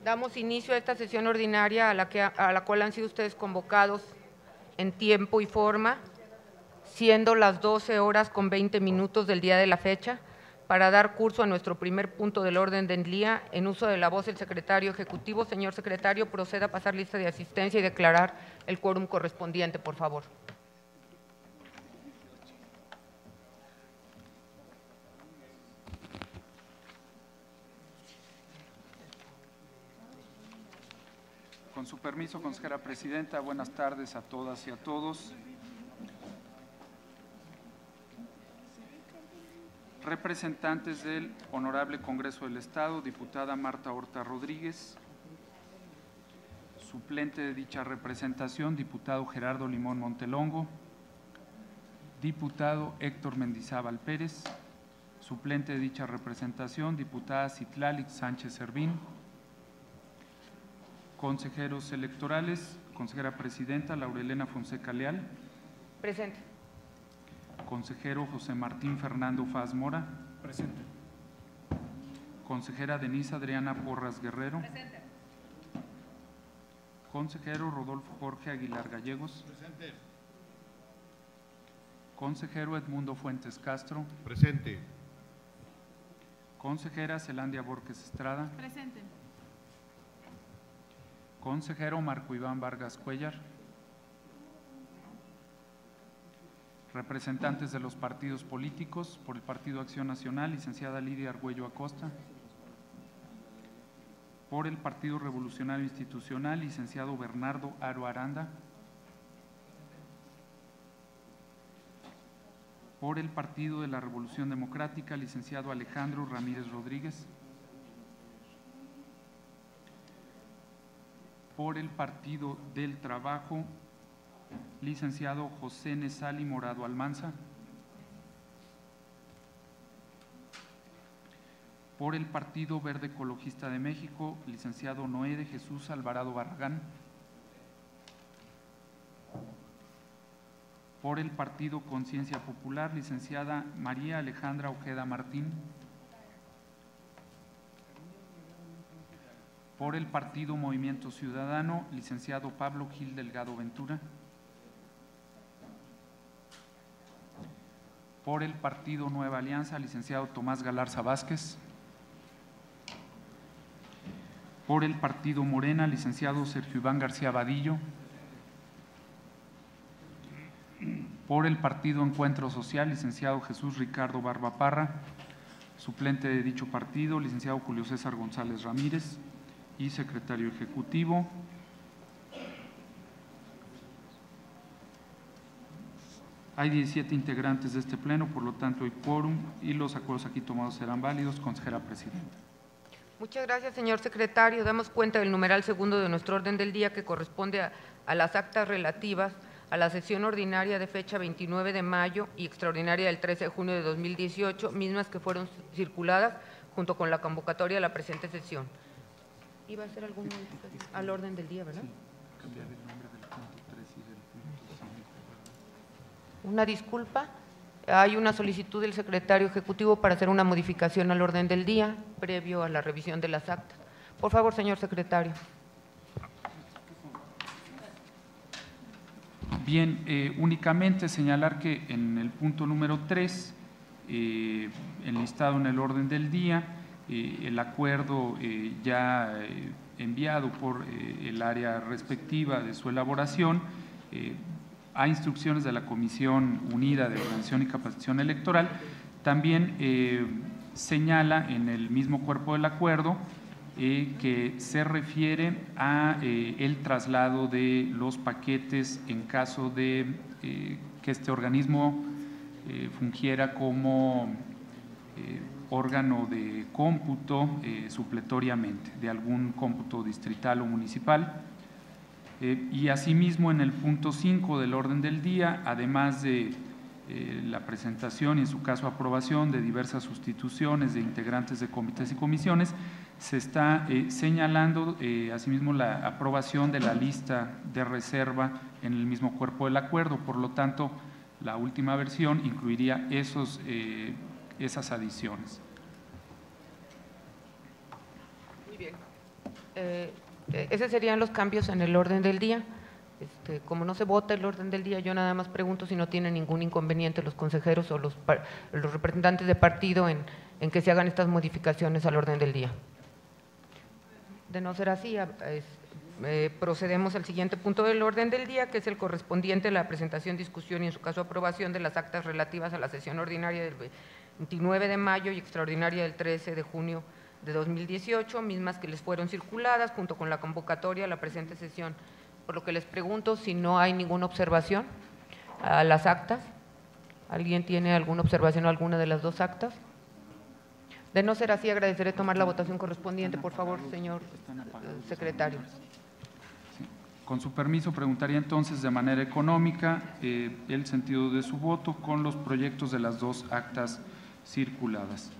Damos inicio a esta sesión ordinaria a la cual han sido ustedes convocados en tiempo y forma, siendo las 12:20 del día de la fecha, para dar curso a nuestro primer punto del orden del día. En uso de la voz del secretario ejecutivo. Señor secretario, proceda a pasar lista de asistencia y declarar el quórum correspondiente, por favor. Con su permiso, consejera presidenta, buenas tardes a todas y a todos. Representantes del Honorable Congreso del Estado, diputada Marta Horta Rodríguez. Suplente de dicha representación, diputado Gerardo Limón Montelongo. Diputado Héctor Mendizábal Pérez. Suplente de dicha representación, diputada Citlali Sánchez Servín. Consejeros electorales, consejera presidenta Laurelena Fonseca Leal. Presente. Consejero José Martín Fernando Faz Mora. Presente. Consejera Denise Adriana Porras Guerrero. Presente. Consejero Rodolfo Jorge Aguilar Gallegos. Presente. Consejero Edmundo Fuentes Castro. Presente. Consejera Zelandia Borges Estrada. Presente. Consejero Marco Iván Vargas Cuellar. Representantes de los partidos políticos, por el Partido Acción Nacional, licenciada Lidia Argüello Acosta. Por el Partido Revolucionario Institucional, licenciado Bernardo Aro Aranda. Por el Partido de la Revolución Democrática, licenciado Alejandro Ramírez Rodríguez. Por el Partido del Trabajo, licenciado José Nesali Morado Almanza. Por el Partido Verde Ecologista de México, licenciado Noé de Jesús Alvarado Barragán. Por el Partido Conciencia Popular, licenciada María Alejandra Ojeda Martín. Por el Partido Movimiento Ciudadano, licenciado Pablo Gil Delgado Ventura. Por el Partido Nueva Alianza, licenciado Tomás Galarza Vázquez. Por el Partido Morena, licenciado Sergio Iván García Vadillo. Por el Partido Encuentro Social, licenciado Jesús Ricardo Barba Parra. Suplente de dicho partido, licenciado Julio César González Ramírez. Y secretario ejecutivo. Hay 17 integrantes de este pleno, por lo tanto hay quórum y los acuerdos aquí tomados serán válidos. Consejera presidenta. Muchas gracias, señor secretario. Damos cuenta del numeral segundo de nuestro orden del día, que corresponde a las actas relativas a la sesión ordinaria de fecha 29 de mayo y extraordinaria del 13 de junio de 2018, mismas que fueron circuladas junto con la convocatoria de la presente sesión. ¿Iba a hacer alguna modificación al orden del día, verdad? Sí, cambiar el nombre del punto 3 y del punto 5. Una disculpa. Hay una solicitud del secretario ejecutivo para hacer una modificación al orden del día previo a la revisión de las actas. Por favor, señor secretario. Bien, únicamente señalar que en el punto número 3, enlistado en el orden del día, el acuerdo ya enviado por el área respectiva de su elaboración a instrucciones de la Comisión Unida de Organización y Capacitación Electoral, también señala en el mismo cuerpo del acuerdo que se refiere a el traslado de los paquetes en caso de que este organismo fungiera como órgano de cómputo supletoriamente de algún cómputo distrital o municipal. Y asimismo, en el punto 5 del orden del día, además de la presentación y en su caso aprobación de diversas sustituciones de integrantes de comités y comisiones, se está señalando asimismo la aprobación de la lista de reserva en el mismo cuerpo del acuerdo. Por lo tanto, la última versión incluiría esas adiciones. Muy bien. Esos serían los cambios en el orden del día. Como no se vota el orden del día, yo nada más pregunto si no tienen ningún inconveniente los consejeros o los representantes de partido en que se hagan estas modificaciones al orden del día. De no ser así, procedemos al siguiente punto del orden del día, que es el correspondiente a la presentación, discusión y en su caso aprobación de las actas relativas a la sesión ordinaria del 29 de mayo y extraordinaria del 13 de junio de 2018, mismas que les fueron circuladas junto con la convocatoria a la presente sesión. Por lo que les pregunto si no hay ninguna observación a las actas. ¿Alguien tiene alguna observación a alguna de las dos actas? De no ser así, agradeceré tomar la votación correspondiente, por favor, señor secretario. Sí. Con su permiso, preguntaría entonces de manera económica el sentido de su voto con los proyectos de las dos actas circuladas.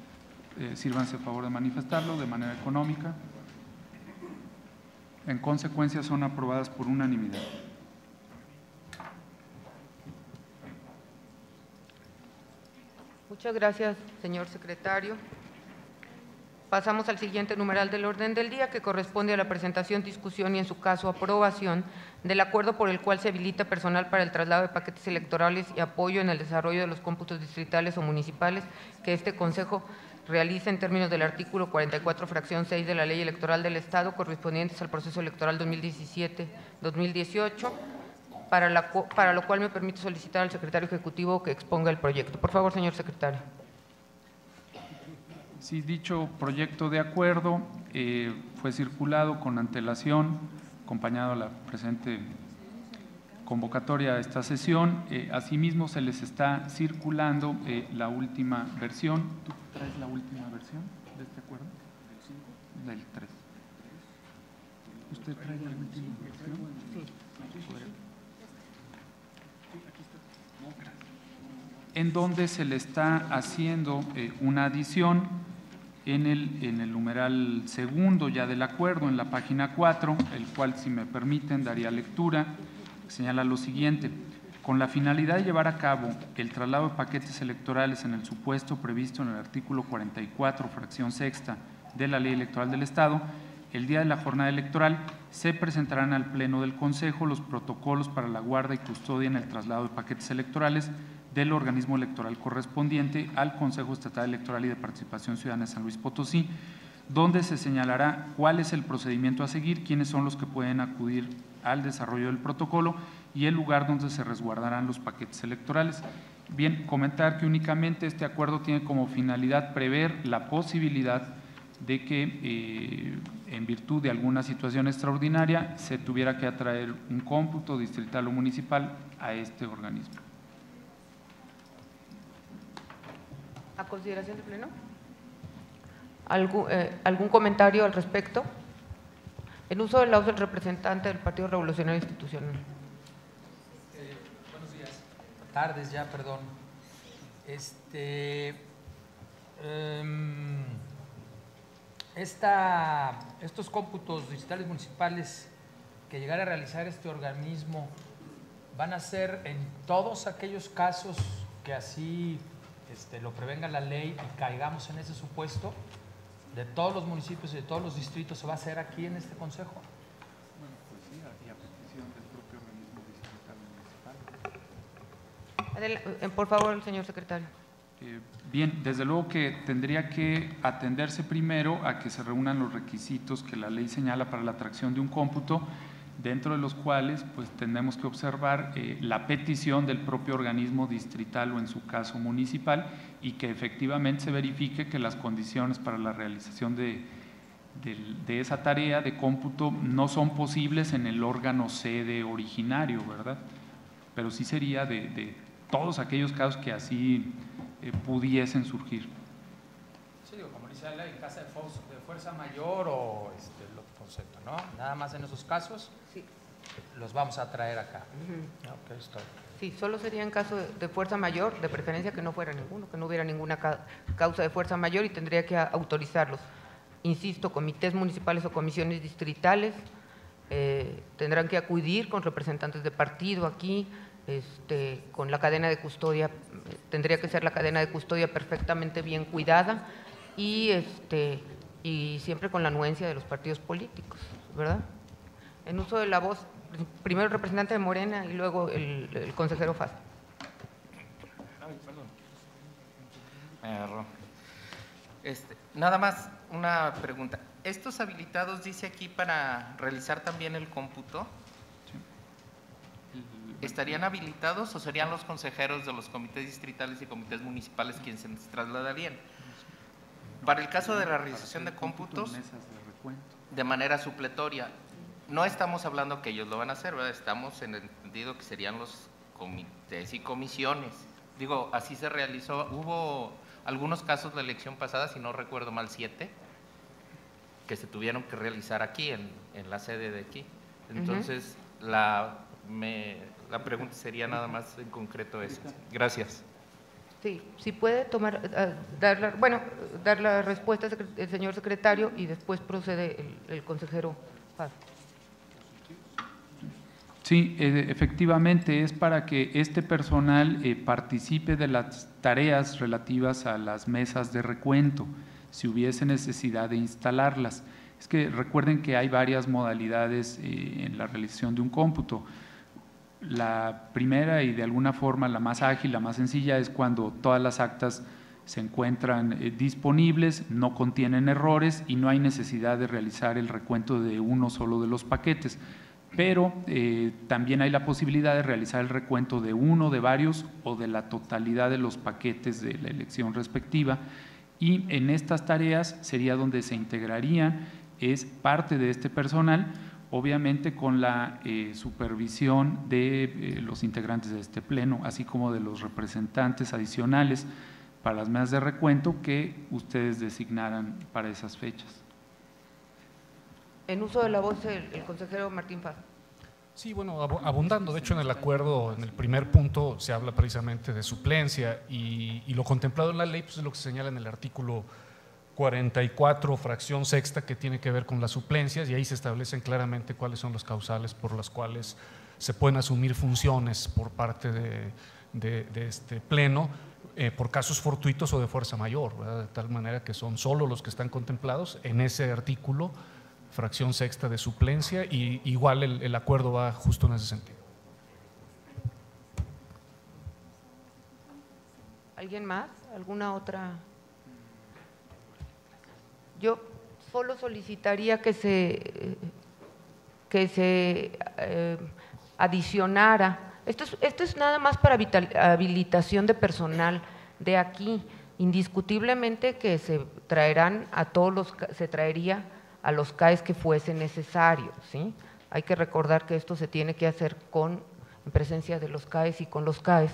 Sírvanse a favor de manifestarlo de manera económica. En consecuencia, son aprobadas por unanimidad. Muchas gracias, señor secretario. Pasamos al siguiente numeral del orden del día, que corresponde a la presentación, discusión y, en su caso, aprobación del acuerdo por el cual se habilita personal para el traslado de paquetes electorales y apoyo en el desarrollo de los cómputos distritales o municipales que este Consejo realiza en términos del artículo 44, fracción 6 de la Ley Electoral del Estado, correspondientes al proceso electoral 2017-2018, para lo cual me permito solicitar al secretario ejecutivo que exponga el proyecto. Por favor, señor secretario. Sí, dicho proyecto de acuerdo fue circulado con antelación, acompañado a la presente convocatoria a esta sesión. Asimismo, se les está circulando la última versión. ¿Tú traes la última versión de este acuerdo? Del 3. ¿Usted trae la última versión? Sí. En donde se le está haciendo una adición en el numeral segundo ya del acuerdo, en la página 4, el cual, si me permiten, daría lectura. Señala lo siguiente: con la finalidad de llevar a cabo el traslado de paquetes electorales en el supuesto previsto en el artículo 44, fracción sexta de la Ley Electoral del Estado, el día de la jornada electoral se presentarán al Pleno del Consejo los protocolos para la guarda y custodia en el traslado de paquetes electorales del organismo electoral correspondiente al Consejo Estatal Electoral y de Participación Ciudadana de San Luis Potosí, donde se señalará cuál es el procedimiento a seguir, quiénes son los que pueden acudir al desarrollo del protocolo y el lugar donde se resguardarán los paquetes electorales. Bien, comentar que únicamente este acuerdo tiene como finalidad prever la posibilidad de que, en virtud de alguna situación extraordinaria, se tuviera que atraer un cómputo distrital o municipal a este organismo. ¿A consideración de pleno? ¿Algún comentario al respecto? En uso de la voz del representante del Partido Revolucionario Institucional. Buenos días, tardes ya, perdón. Estos cómputos distritales municipales que llegara a realizar este organismo van a ser en todos aquellos casos que así lo prevenga la ley y caigamos en ese supuesto. ¿De todos los municipios y de todos los distritos se va a hacer aquí en este Consejo? Bueno, pues sí, y a petición del propio organismo distrital municipal. Por favor, señor secretario. Bien, desde luego que tendría que atenderse primero a que se reúnan los requisitos que la ley señala para la atracción de un cómputo, dentro de los cuales pues tenemos que observar la petición del propio organismo distrital o en su caso municipal, y que efectivamente se verifique que las condiciones para la realización de esa tarea de cómputo no son posibles en el órgano sede originario, ¿verdad? Pero sí sería de todos aquellos casos que así pudiesen surgir. Sí, digo, como dice la ley, en caso de fuerza mayor o lo concepto, ¿no? Nada más en esos casos sí, los vamos a traer acá. Okay, sí, solo sería en caso de fuerza mayor, de preferencia que no fuera ninguno, que no hubiera ninguna causa de fuerza mayor, y tendría que autorizarlos. Insisto, comités municipales o comisiones distritales tendrán que acudir con representantes de partido aquí, con la cadena de custodia, tendría que ser la cadena de custodia perfectamente bien cuidada, y y siempre con la anuencia de los partidos políticos, ¿verdad? En uso de la voz, primero el representante de Morena y luego el consejero Faz. Ay, perdón. Me agarró. Nada más una pregunta. ¿Estos habilitados dice aquí para realizar también el cómputo? ¿Estarían habilitados o serían los consejeros de los comités distritales y comités municipales quienes se trasladarían? Para el caso de la realización de cómputos, de manera supletoria, no estamos hablando que ellos lo van a hacer, ¿verdad? Estamos en el entendido que serían los comités y comisiones. Digo, así se realizó. Hubo algunos casos de elección pasada, si no recuerdo mal, 7, que se tuvieron que realizar aquí, en la sede de aquí. Entonces, la pregunta sería nada más en concreto esa. Gracias. Sí, si puede dar la respuesta el señor secretario y después procede el consejero Paz. Sí, efectivamente es para que este personal participe de las tareas relativas a las mesas de recuento, si hubiese necesidad de instalarlas. Es que recuerden que hay varias modalidades en la realización de un cómputo. La primera y de alguna forma la más ágil, la más sencilla, es cuando todas las actas se encuentran disponibles, no contienen errores y no hay necesidad de realizar el recuento de uno solo de los paquetes. Pero también hay la posibilidad de realizar el recuento de uno, de varios o de la totalidad de los paquetes de la elección respectiva, y en estas tareas sería donde se integrarían, es parte de este personal, obviamente con la supervisión de los integrantes de este pleno, así como de los representantes adicionales para las mesas de recuento que ustedes designaran para esas fechas. En uso de la voz, el consejero Martín Faz. Sí, bueno, abundando, de hecho en el acuerdo, en el primer punto se habla precisamente de suplencia y lo contemplado en la ley pues es lo que se señala en el artículo 44, fracción sexta, que tiene que ver con las suplencias, y ahí se establecen claramente cuáles son los causales por las cuales se pueden asumir funciones por parte de este pleno por casos fortuitos o de fuerza mayor, ¿verdad? De tal manera que son solo los que están contemplados en ese artículo, fracción sexta de suplencia, y igual el acuerdo va justo en ese sentido. ¿Alguien más? ¿Alguna otra? Yo solo solicitaría que se adicionara, esto es nada más para habilitación de personal de aquí, indiscutiblemente que se traerían a los CAEs que fuese necesario, ¿sí? Hay que recordar que esto se tiene que hacer en presencia de los CAEs y con los CAEs,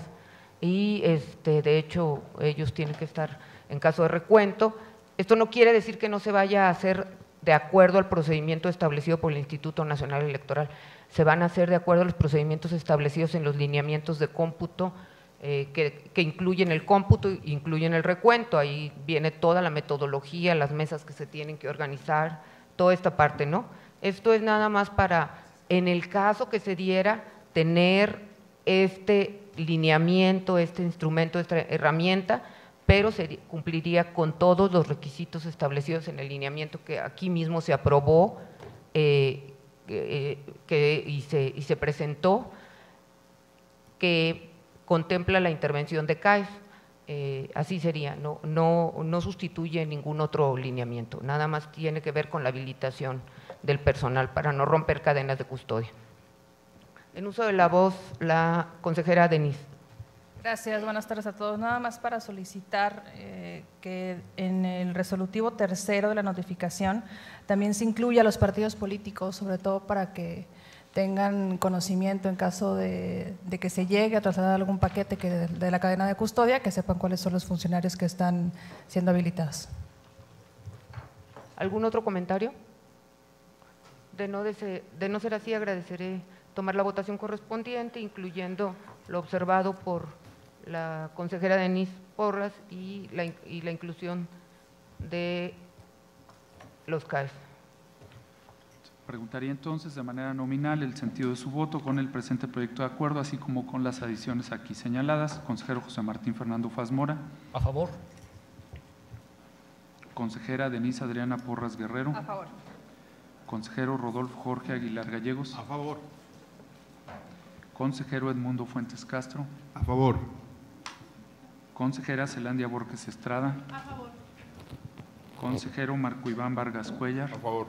y de hecho ellos tienen que estar en caso de recuento. Esto no quiere decir que no se vaya a hacer de acuerdo al procedimiento establecido por el Instituto Nacional Electoral, se van a hacer de acuerdo a los procedimientos establecidos en los lineamientos de cómputo que incluyen el cómputo, incluyen el recuento, ahí viene toda la metodología, las mesas que se tienen que organizar, toda esta parte, ¿no? Esto es nada más para, en el caso que se diera, tener este lineamiento, este instrumento, esta herramienta, pero se cumpliría con todos los requisitos establecidos en el lineamiento que aquí mismo se aprobó y se presentó, que contempla la intervención de CAEs. Así sería, no sustituye ningún otro lineamiento, nada más tiene que ver con la habilitación del personal para no romper cadenas de custodia. En uso de la voz, la consejera Denise. Gracias, buenas tardes a todos. Nada más para solicitar que en el resolutivo tercero de la notificación también se incluya a los partidos políticos, sobre todo para que tengan conocimiento en caso de que se llegue a trasladar algún paquete de la cadena de custodia, que sepan cuáles son los funcionarios que están siendo habilitados. ¿Algún otro comentario? De no ser así, agradeceré tomar la votación correspondiente, incluyendo lo observado por la consejera Denise Porras y la inclusión de los CAEs. Preguntaría entonces de manera nominal el sentido de su voto con el presente proyecto de acuerdo, así como con las adiciones aquí señaladas. Consejero José Martín Fernando Faz Mora. A favor. Consejera Denise Adriana Porras Guerrero. A favor. Consejero Rodolfo Jorge Aguilar Gallegos. A favor. Consejero Edmundo Fuentes Castro. A favor. Consejera Zelandia Borges Estrada. A favor. Consejero Marco Iván Vargas Cuellar. A favor.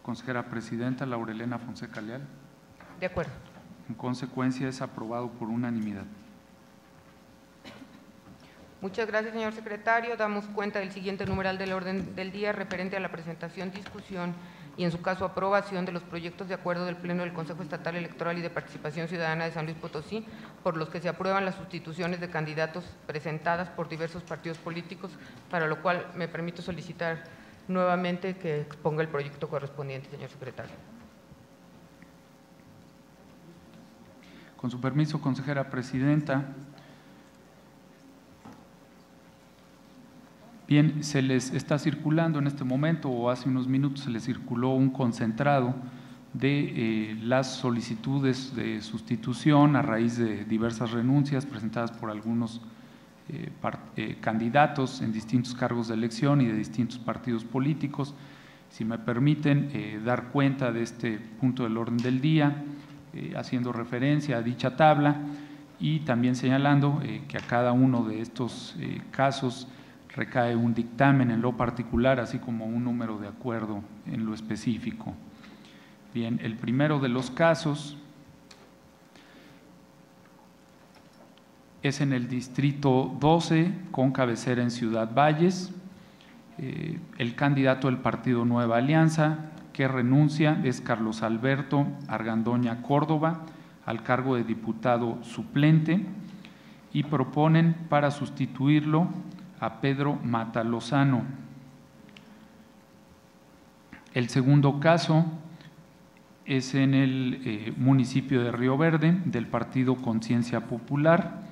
Consejera Presidenta Laurelena Fonseca Leal. De acuerdo. En consecuencia, es aprobado por unanimidad. Muchas gracias, señor secretario. Damos cuenta del siguiente numeral del orden del día referente a la presentación, discusión y, en su caso, aprobación de los proyectos de acuerdo del Pleno del Consejo Estatal Electoral y de Participación Ciudadana de San Luis Potosí, por los que se aprueban las sustituciones de candidatos presentadas por diversos partidos políticos, para lo cual me permito solicitar nuevamente que exponga el proyecto correspondiente, señor secretario. Con su permiso, consejera presidenta. Bien, se les está circulando en este momento, o hace unos minutos se les circuló un concentrado de las solicitudes de sustitución a raíz de diversas renuncias presentadas por algunos candidatos en distintos cargos de elección y de distintos partidos políticos. Si me permiten dar cuenta de este punto del orden del día, haciendo referencia a dicha tabla y también señalando que a cada uno de estos casos recae un dictamen en lo particular, así como un número de acuerdo en lo específico. Bien, el primero de los casos es en el distrito 12, con cabecera en Ciudad Valles. El candidato del partido Nueva Alianza que renuncia es Carlos Alberto Argandoña Córdoba, al cargo de diputado suplente, y proponen para sustituirlo a Pedro Mata Lozano. El segundo caso es en el municipio de Río Verde, del partido Conciencia Popular.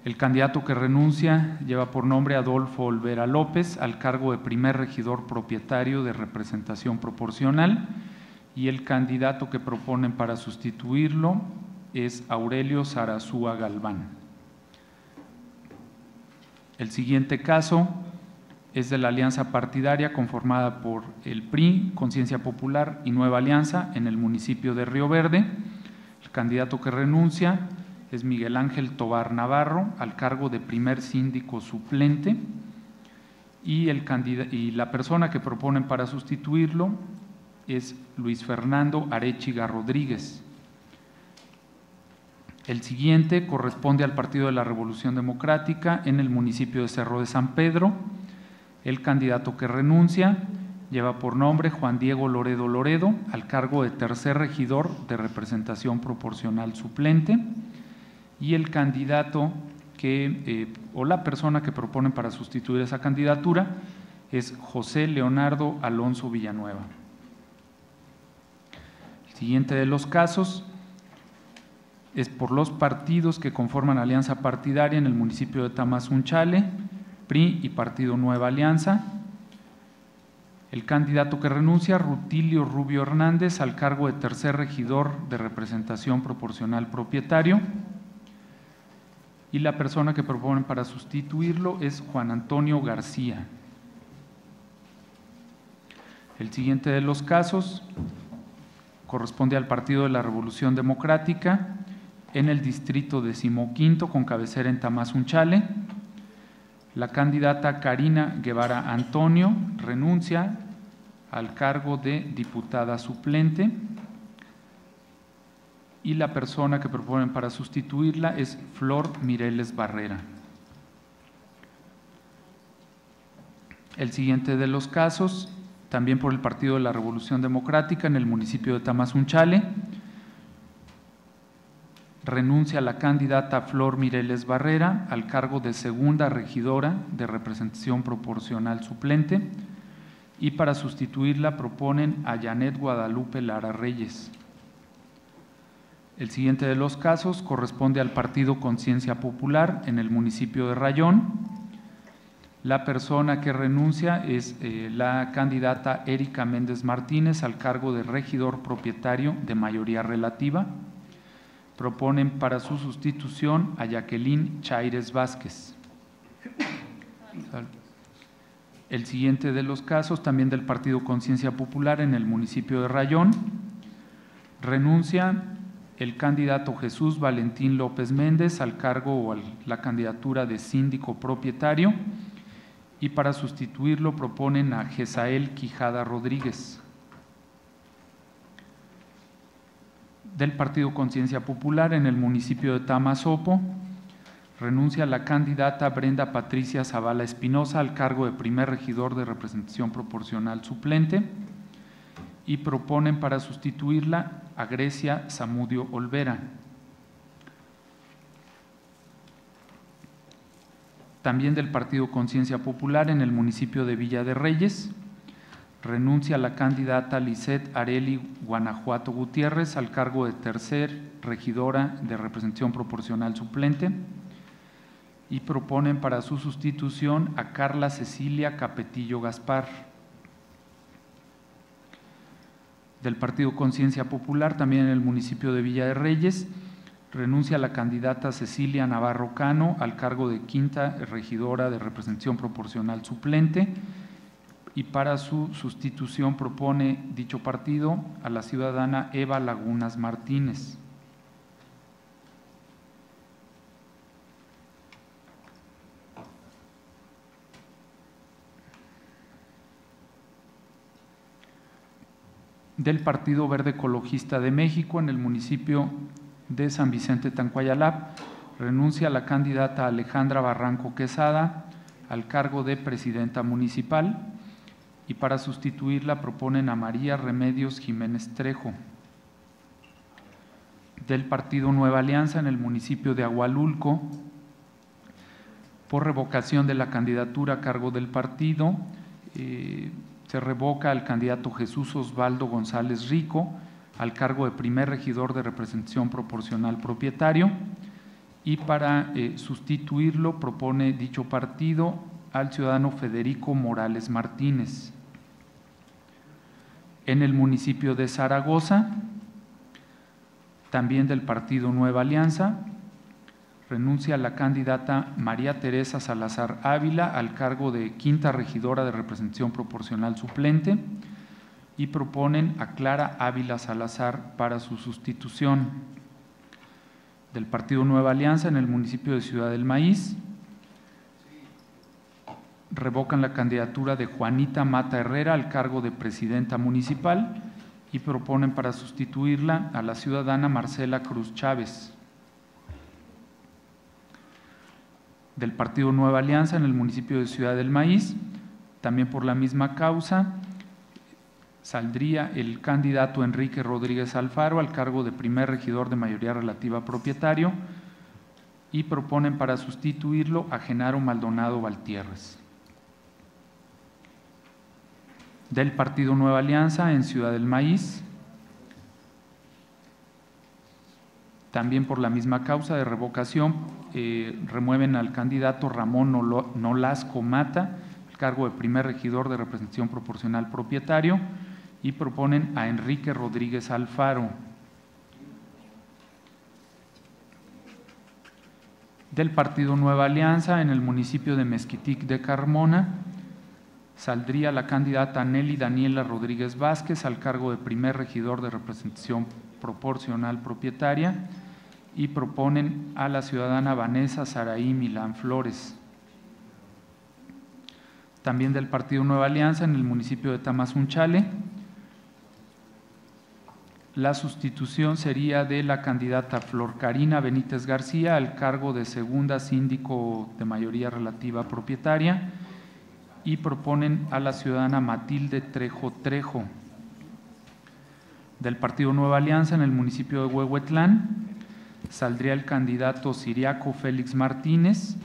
El candidato que renuncia lleva por nombre Adolfo Olvera López, al cargo de primer regidor propietario de representación proporcional, y el candidato que proponen para sustituirlo es Aurelio Zarazúa Galván. El siguiente caso es de la alianza partidaria conformada por el PRI, Conciencia Popular y Nueva Alianza en el municipio de Río Verde. El candidato que renuncia es Miguel Ángel Tobar Navarro, al cargo de primer síndico suplente, y la persona que proponen para sustituirlo es Luis Fernando Arechiga Rodríguez. El siguiente corresponde al Partido de la Revolución Democrática en el municipio de Cerro de San Pedro. El candidato que renuncia lleva por nombre Juan Diego Loredo Loredo, al cargo de tercer regidor de representación proporcional suplente, y el candidato o la persona que proponen para sustituir esa candidatura es José Leonardo Alonso Villanueva. El siguiente de los casos es por los partidos que conforman alianza partidaria en el municipio de Tamazunchale, PRI y Partido Nueva Alianza. El candidato que renuncia, Rutilio Rubio Hernández, al cargo de tercer regidor de representación proporcional propietario. Y la persona que proponen para sustituirlo es Juan Antonio García. El siguiente de los casos corresponde al Partido de la Revolución Democrática en el distrito 15º, con cabecera en Tamazunchale. La candidata Karina Guevara Antonio renuncia al cargo de diputada suplente, y la persona que proponen para sustituirla es Flor Mireles Barrera. El siguiente de los casos, también por el Partido de la Revolución Democrática en el municipio de Tamazunchale, renuncia la candidata Flor Mireles Barrera al cargo de segunda regidora de representación proporcional suplente, y para sustituirla proponen a Janet Guadalupe Lara Reyes. El siguiente de los casos corresponde al Partido Conciencia Popular en el municipio de Rayón. La persona que renuncia es la candidata Erika Méndez Martínez, al cargo de regidor propietario de mayoría relativa. Proponen para su sustitución a Jacqueline Chaires Vázquez. El siguiente de los casos, también del Partido Conciencia Popular en el municipio de Rayón, renuncia el candidato Jesús Valentín López Méndez al cargo o a la candidatura de síndico propietario y para sustituirlo proponen a Gesael Quijada Rodríguez. Del Partido Conciencia Popular en el municipio de Tamazopo, renuncia la candidata Brenda Patricia Zavala Espinosa al cargo de primer regidor de representación proporcional suplente y proponen para sustituirla a Grecia Zamudio Olvera. También del Partido Conciencia Popular en el municipio de Villa de Reyes, renuncia la candidata Lisette Areli Guanajuato Gutiérrez al cargo de tercer regidora de representación proporcional suplente y proponen para su sustitución a Carla Cecilia Capetillo Gaspar. Del Partido Conciencia Popular, también en el municipio de Villa de Reyes, renuncia la candidata Cecilia Navarro Cano al cargo de quinta regidora de representación proporcional suplente y para su sustitución propone dicho partido a la ciudadana Eva Lagunas Martínez. Del Partido Verde Ecologista de México en el municipio de San Vicente Tancuayalap, renuncia la candidata Alejandra Barranco Quesada al cargo de presidenta municipal y para sustituirla proponen a María Remedios Jiménez Trejo. Del Partido Nueva Alianza en el municipio de Agualulco, por revocación de la candidatura a cargo del partido, se revoca al candidato Jesús Osvaldo González Rico al cargo de primer regidor de representación proporcional propietario y para sustituirlo propone dicho partido al ciudadano Federico Morales Martínez. En el municipio de Zaragoza, también del Partido Nueva Alianza, renuncia la candidata María Teresa Salazar Ávila al cargo de quinta regidora de representación proporcional suplente y proponen a Clara Ávila Salazar para su sustitución. Del Partido Nueva Alianza en el municipio de Ciudad del Maíz, revocan la candidatura de Juanita Mata Herrera al cargo de presidenta municipal y proponen para sustituirla a la ciudadana Marcela Cruz Chávez. Del Partido Nueva Alianza en el municipio de Ciudad del Maíz, también por la misma causa, saldría el candidato Enrique Rodríguez Alfaro al cargo de primer regidor de mayoría relativa propietario y proponen para sustituirlo a Genaro Maldonado Valtierres. Del Partido Nueva Alianza en Ciudad del Maíz, también por la misma causa de revocación, remueven al candidato Ramón Nolasco Mata, al cargo de primer regidor de representación proporcional propietario, y proponen a Enrique Rodríguez Alfaro. Del Partido Nueva Alianza, en el municipio de Mezquitic de Carmona, saldría la candidata Nelly Daniela Rodríguez Vázquez al cargo de primer regidor de representación proporcional propietaria y proponen a la ciudadana Vanessa Saraí Milán Flores. También del Partido Nueva Alianza en el municipio de Tamazunchale, la sustitución sería de la candidata Flor Karina Benítez García al cargo de segunda síndico de mayoría relativa propietaria y proponen a la ciudadana Matilde Trejo Trejo. Del Partido Nueva Alianza en el municipio de Huehuetlán, saldría el candidato Ciriaco Félix Martínez,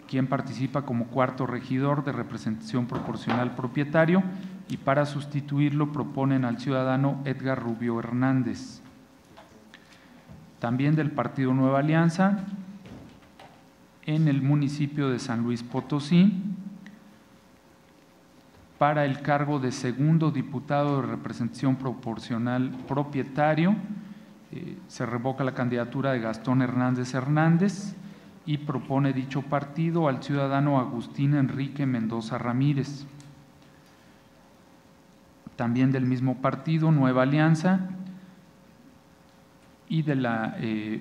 quien participa como cuarto regidor de representación proporcional propietario y para sustituirlo proponen al ciudadano Edgar Rubio Hernández. También del Partido Nueva Alianza, en el municipio de San Luis Potosí, para el cargo de segundo diputado de representación proporcional propietario, se revoca la candidatura de Gastón Hernández Hernández y propone dicho partido al ciudadano Agustín Enrique Mendoza Ramírez. También del mismo partido, Nueva Alianza, y de la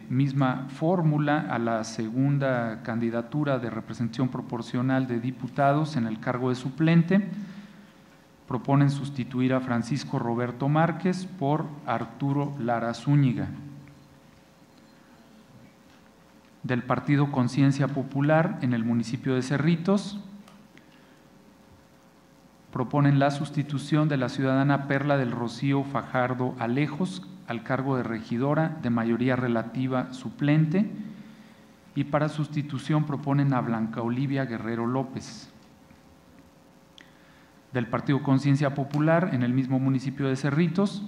misma fórmula a la segunda candidatura de representación proporcional de diputados en el cargo de suplente, proponen sustituir a Francisco Roberto Márquez por Arturo Lara Zúñiga. Del partido Conciencia Popular en el municipio de Cerritos, proponen la sustitución de la ciudadana Perla del Rocío Fajardo Alejos al cargo de regidora de mayoría relativa suplente, y para sustitución proponen a Blanca Olivia Guerrero López. Del partido Conciencia Popular en el mismo municipio de Cerritos,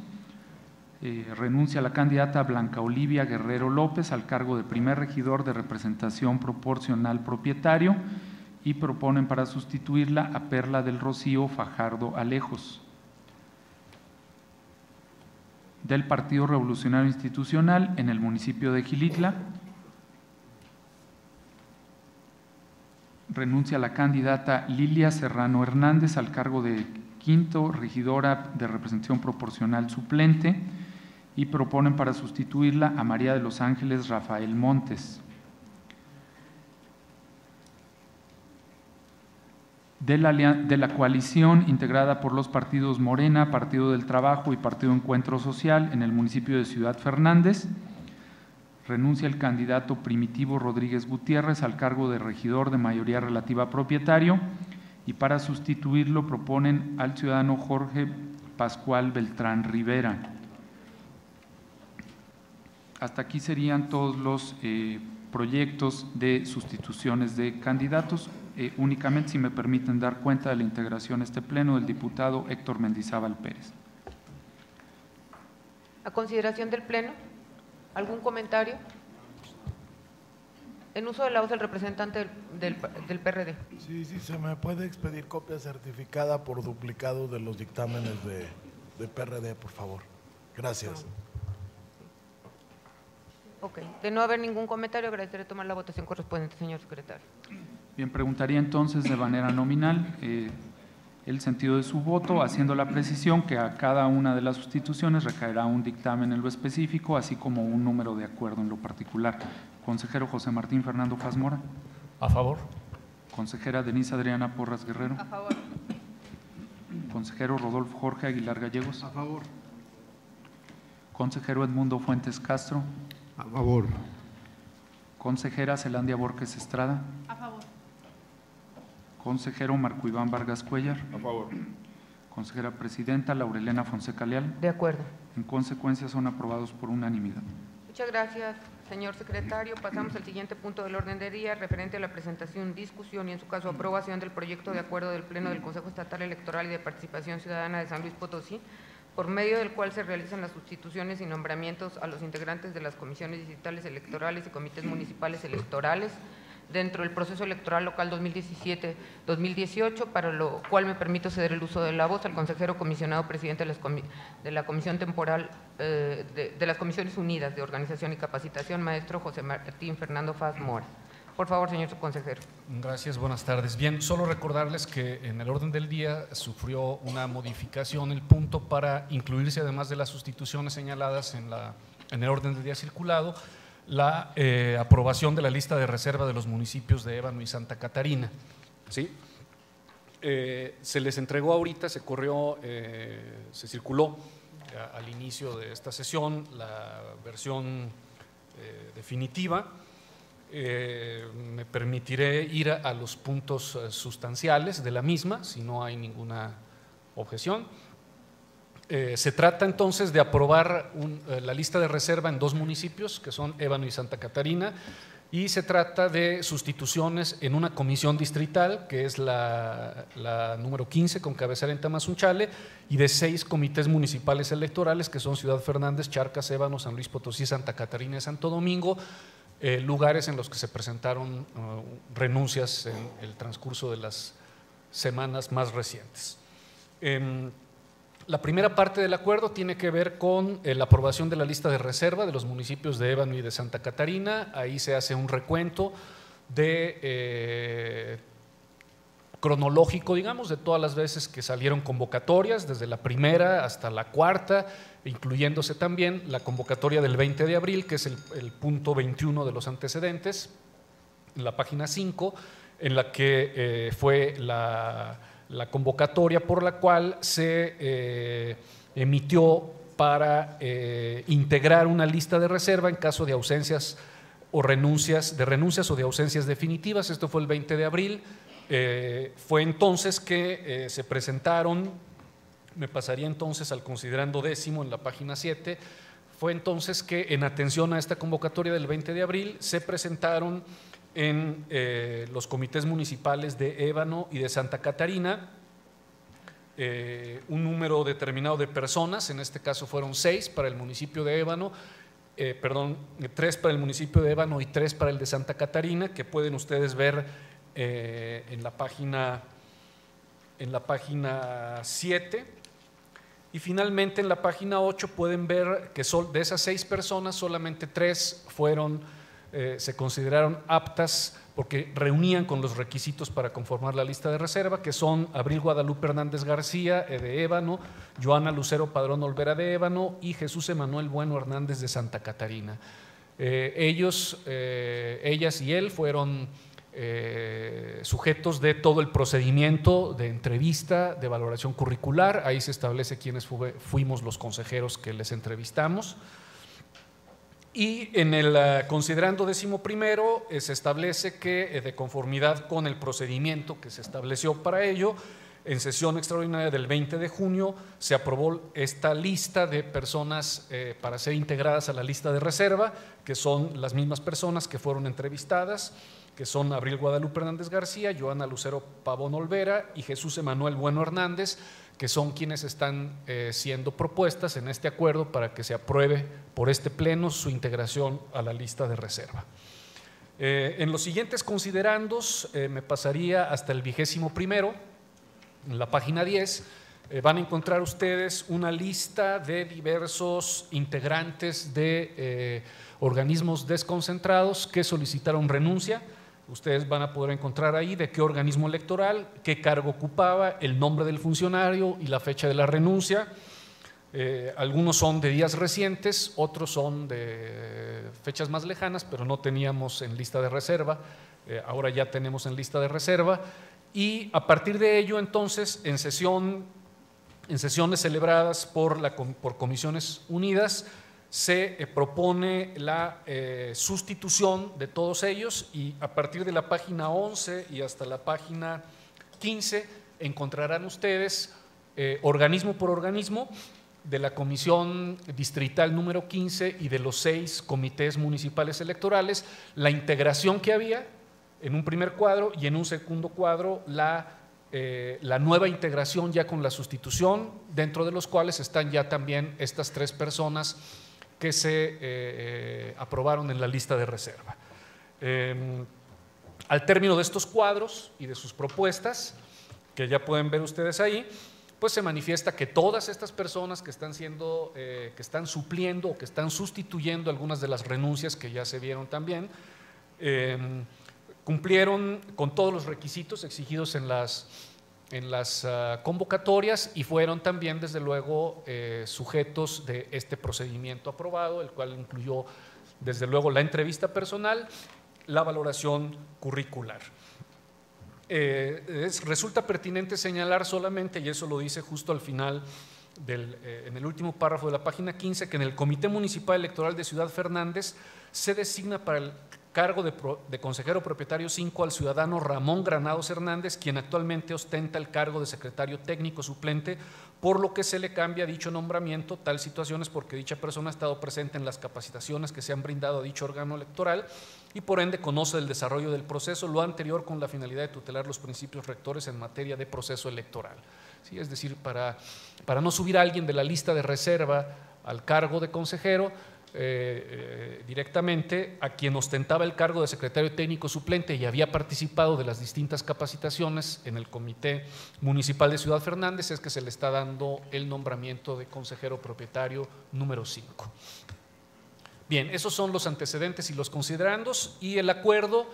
renuncia la candidata Blanca Olivia Guerrero López al cargo de primer regidor de representación proporcional propietario, y proponen para sustituirla a Perla del Rocío Fajardo Alejos. Del Partido Revolucionario Institucional en el municipio de Xilitla, renuncia la candidata Lilia Serrano Hernández al cargo de quinto regidora de representación proporcional suplente, y proponen para sustituirla a María de los Ángeles Rafael Montes. De la coalición integrada por los partidos Morena, Partido del Trabajo y Partido Encuentro Social en el municipio de Ciudad Fernández, renuncia el candidato Primitivo Rodríguez Gutiérrez al cargo de regidor de mayoría relativa propietario, y para sustituirlo proponen al ciudadano Jorge Pascual Beltrán Rivera. Hasta aquí serían todos los proyectos de sustituciones de candidatos. Únicamente, si me permiten dar cuenta de la integración a este pleno del diputado Héctor Mendizábal Pérez. A consideración del pleno, ¿algún comentario? En uso de la voz del representante del PRD. Sí, se me puede expedir copia certificada por duplicado de los dictámenes de PRD, por favor. Gracias. Ok, de no haber ningún comentario, agradeceré tomar la votación correspondiente, señor secretario. Bien, preguntaría entonces de manera nominal el sentido de su voto, haciendo la precisión que a cada una de las sustituciones recaerá un dictamen en lo específico, así como un número de acuerdo en lo particular. Consejero José Martín Fernando Faz Mora. A favor. Consejera Denise Adriana Porras Guerrero. A favor. Consejero Rodolfo Jorge Aguilar Gallegos. A favor. Consejero Edmundo Fuentes Castro. A favor. Consejera Zelandia Borges Estrada. A favor. Consejero Marco Iván Vargas Cuellar. A favor. Consejera Presidenta Laurelena Fonseca Leal. De acuerdo. En consecuencia, son aprobados por unanimidad. Muchas gracias, señor secretario. Pasamos al siguiente punto del orden del día, referente a la presentación, discusión y, en su caso, aprobación del proyecto de acuerdo del Pleno del Consejo Estatal Electoral y de Participación Ciudadana de San Luis Potosí, por medio del cual se realizan las sustituciones y nombramientos a los integrantes de las comisiones distritales electorales y comités municipales electorales dentro del proceso electoral local 2017-2018, para lo cual me permito ceder el uso de la voz al consejero comisionado presidente de la Comisión Temporal de las Comisiones Unidas de Organización y Capacitación, maestro José Martín Fernando Faz Mora. Por favor, señor consejero. Gracias, buenas tardes. Bien, solo recordarles que en el orden del día sufrió una modificación el punto para incluirse, además de las sustituciones señaladas en el orden del día circulado, la aprobación de la lista de reserva de los municipios de Ébano y Santa Catarina. ¿Sí? Se les entregó ahorita, se circuló al inicio de esta sesión la versión definitiva. Me permitiré ir a los puntos sustanciales de la misma, si no hay ninguna objeción. Se trata entonces de aprobar la lista de reserva en dos municipios, que son Ébano y Santa Catarina, y se trata de sustituciones en una comisión distrital, que es la número 15, con cabecera en Tamazunchale, y de 6 comités municipales electorales, que son Ciudad Fernández, Charcas, Ébano, San Luis Potosí, Santa Catarina y Santo Domingo, lugares en los que se presentaron renuncias en el transcurso de las semanas más recientes. La primera parte del acuerdo tiene que ver con la aprobación de la lista de reserva de los municipios de Ébano y de Santa Catarina. Ahí se hace un recuento de cronológico, digamos, de todas las veces que salieron convocatorias, desde la primera hasta la cuarta, incluyéndose también la convocatoria del 20 de abril, que es el punto 21 de los antecedentes, en la página 5, en la que fue la convocatoria por la cual se emitió para integrar una lista de reserva en caso de ausencias o renuncias o de ausencias definitivas. Esto fue el 20 de abril. Fue entonces que se presentaron, me pasaría entonces al considerando décimo en la página 7, fue entonces que en atención a esta convocatoria del 20 de abril se presentaron en los comités municipales de Ébano y de Santa Catarina un número determinado de personas, en este caso fueron 6 para el municipio de Ébano, 3 para el municipio de Ébano y 3 para el de Santa Catarina, que pueden ustedes ver en la página 7, y finalmente en la página 8 pueden ver que de esas 6 personas solamente 3 se consideraron aptas porque reunían con los requisitos para conformar la lista de reserva, que son Abril Guadalupe Hernández García de Ébano, Joana Lucero Padrón Olvera de Ébano y Jesús Emanuel Bueno Hernández de Santa Catarina. Ellas y él fueron sujetos de todo el procedimiento de entrevista, de valoración curricular. Ahí se establece quiénes fuimos los consejeros que les entrevistamos. Y en el considerando 11º se establece que de conformidad con el procedimiento que se estableció para ello, en sesión extraordinaria del 20 de junio se aprobó esta lista de personas para ser integradas a la lista de reserva, que son las mismas personas que fueron entrevistadas, que son Abril Guadalupe Hernández García, Joana Lucero Pavón Olvera y Jesús Emanuel Bueno Hernández, que son quienes están siendo propuestas en este acuerdo para que se apruebe por este pleno su integración a la lista de reserva. En los siguientes considerandos me pasaría hasta el 21º, en la página 10, van a encontrar ustedes una lista de diversos integrantes de organismos desconcentrados que solicitaron renuncia. Ustedes van a poder encontrar ahí de qué organismo electoral, qué cargo ocupaba, el nombre del funcionario y la fecha de la renuncia. Algunos son de días recientes, otros son de fechas más lejanas, pero no teníamos en lista de reserva, ahora ya tenemos en lista de reserva. Y a partir de ello, entonces, en sesiones celebradas por comisiones unidas, se propone la sustitución de todos ellos, y a partir de la página 11 y hasta la página 15 encontrarán ustedes organismo por organismo de la comisión distrital número 15 y de los 6 comités municipales electorales, la integración que había en un primer cuadro, y en un segundo cuadro la nueva integración ya con la sustitución, dentro de los cuales están ya también estas 3 personas que se aprobaron en la lista de reserva. Al término de estos cuadros y de sus propuestas, que ya pueden ver ustedes ahí, pues se manifiesta que todas estas personas que están supliendo o que están sustituyendo algunas de las renuncias que ya se vieron también, cumplieron con todos los requisitos exigidos en las convocatorias y fueron también, desde luego, sujetos de este procedimiento aprobado, el cual incluyó, desde luego, la entrevista personal, la valoración curricular. Resulta pertinente señalar solamente, y eso lo dice justo al final, en el último párrafo de la página 15, que en el Comité Municipal Electoral de Ciudad Fernández se designa para el cargo de consejero propietario 5 al ciudadano Ramón Granados Hernández, quien actualmente ostenta el cargo de secretario técnico suplente, por lo que se le cambia dicho nombramiento. Tal situación es porque dicha persona ha estado presente en las capacitaciones que se han brindado a dicho órgano electoral y por ende conoce el desarrollo del proceso, lo anterior con la finalidad de tutelar los principios rectores en materia de proceso electoral. ¿Sí? Es decir, para no subir a alguien de la lista de reserva al cargo de consejero, directamente a quien ostentaba el cargo de secretario técnico suplente y había participado de las distintas capacitaciones en el Comité Municipal de Ciudad Fernández, es que se le está dando el nombramiento de consejero propietario número 5. Bien, esos son los antecedentes y los considerandos, y el acuerdo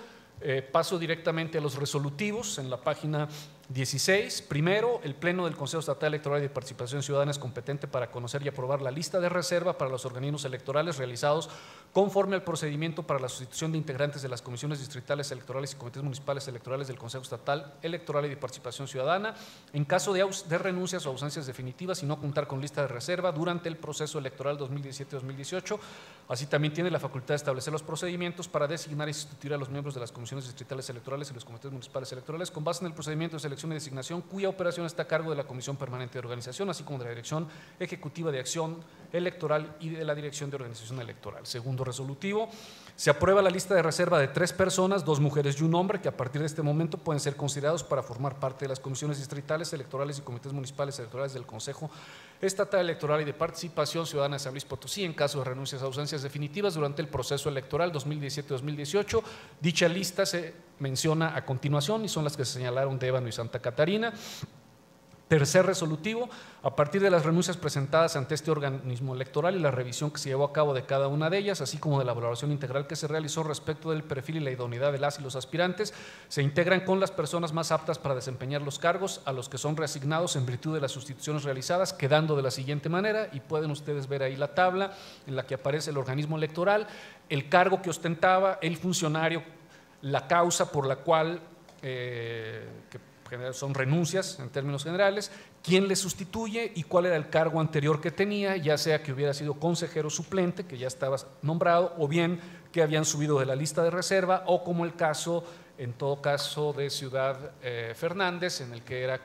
Paso directamente a los resolutivos en la página 16. Primero, el Pleno del Consejo Estatal Electoral y de Participación Ciudadana es competente para conocer y aprobar la lista de reserva para los organismos electorales realizados conforme al procedimiento para la sustitución de integrantes de las comisiones distritales electorales y comités municipales electorales del Consejo Estatal Electoral y de Participación Ciudadana en caso de renuncias o ausencias definitivas y no contar con lista de reserva durante el proceso electoral 2017-2018. Así también tiene la facultad de establecer los procedimientos para designar y sustituir a los miembros de las comisiones distritales electorales y los comités municipales electorales con base en el procedimiento de selección y designación cuya operación está a cargo de la Comisión Permanente de Organización, así como de la Dirección Ejecutiva de Acción Electoral y de la Dirección de Organización Electoral. Segundo resolutivo, se aprueba la lista de reserva de 3 personas, 2 mujeres y un hombre, que a partir de este momento pueden ser considerados para formar parte de las comisiones distritales electorales y comités municipales electorales del Consejo Estatal Electoral y de Participación Ciudadana de San Luis Potosí en caso de renuncias o ausencias definitivas durante el proceso electoral 2017-2018. Dicha lista se menciona a continuación y son las que se señalaron de Ébano y Santa Catarina. Tercer resolutivo, a partir de las renuncias presentadas ante este organismo electoral y la revisión que se llevó a cabo de cada una de ellas, así como de la valoración integral que se realizó respecto del perfil y la idoneidad de las y los aspirantes, se integran con las personas más aptas para desempeñar los cargos a los que son reasignados en virtud de las sustituciones realizadas, quedando de la siguiente manera, y pueden ustedes ver ahí la tabla en la que aparece el organismo electoral, el cargo que ostentaba, el funcionario, la causa por la cual son renuncias en términos generales, quién le sustituye y cuál era el cargo anterior que tenía, ya sea que hubiera sido consejero suplente, que ya estaba nombrado, o bien que habían subido de la lista de reserva, o como el caso, en todo caso, de Ciudad Fernández, en el que era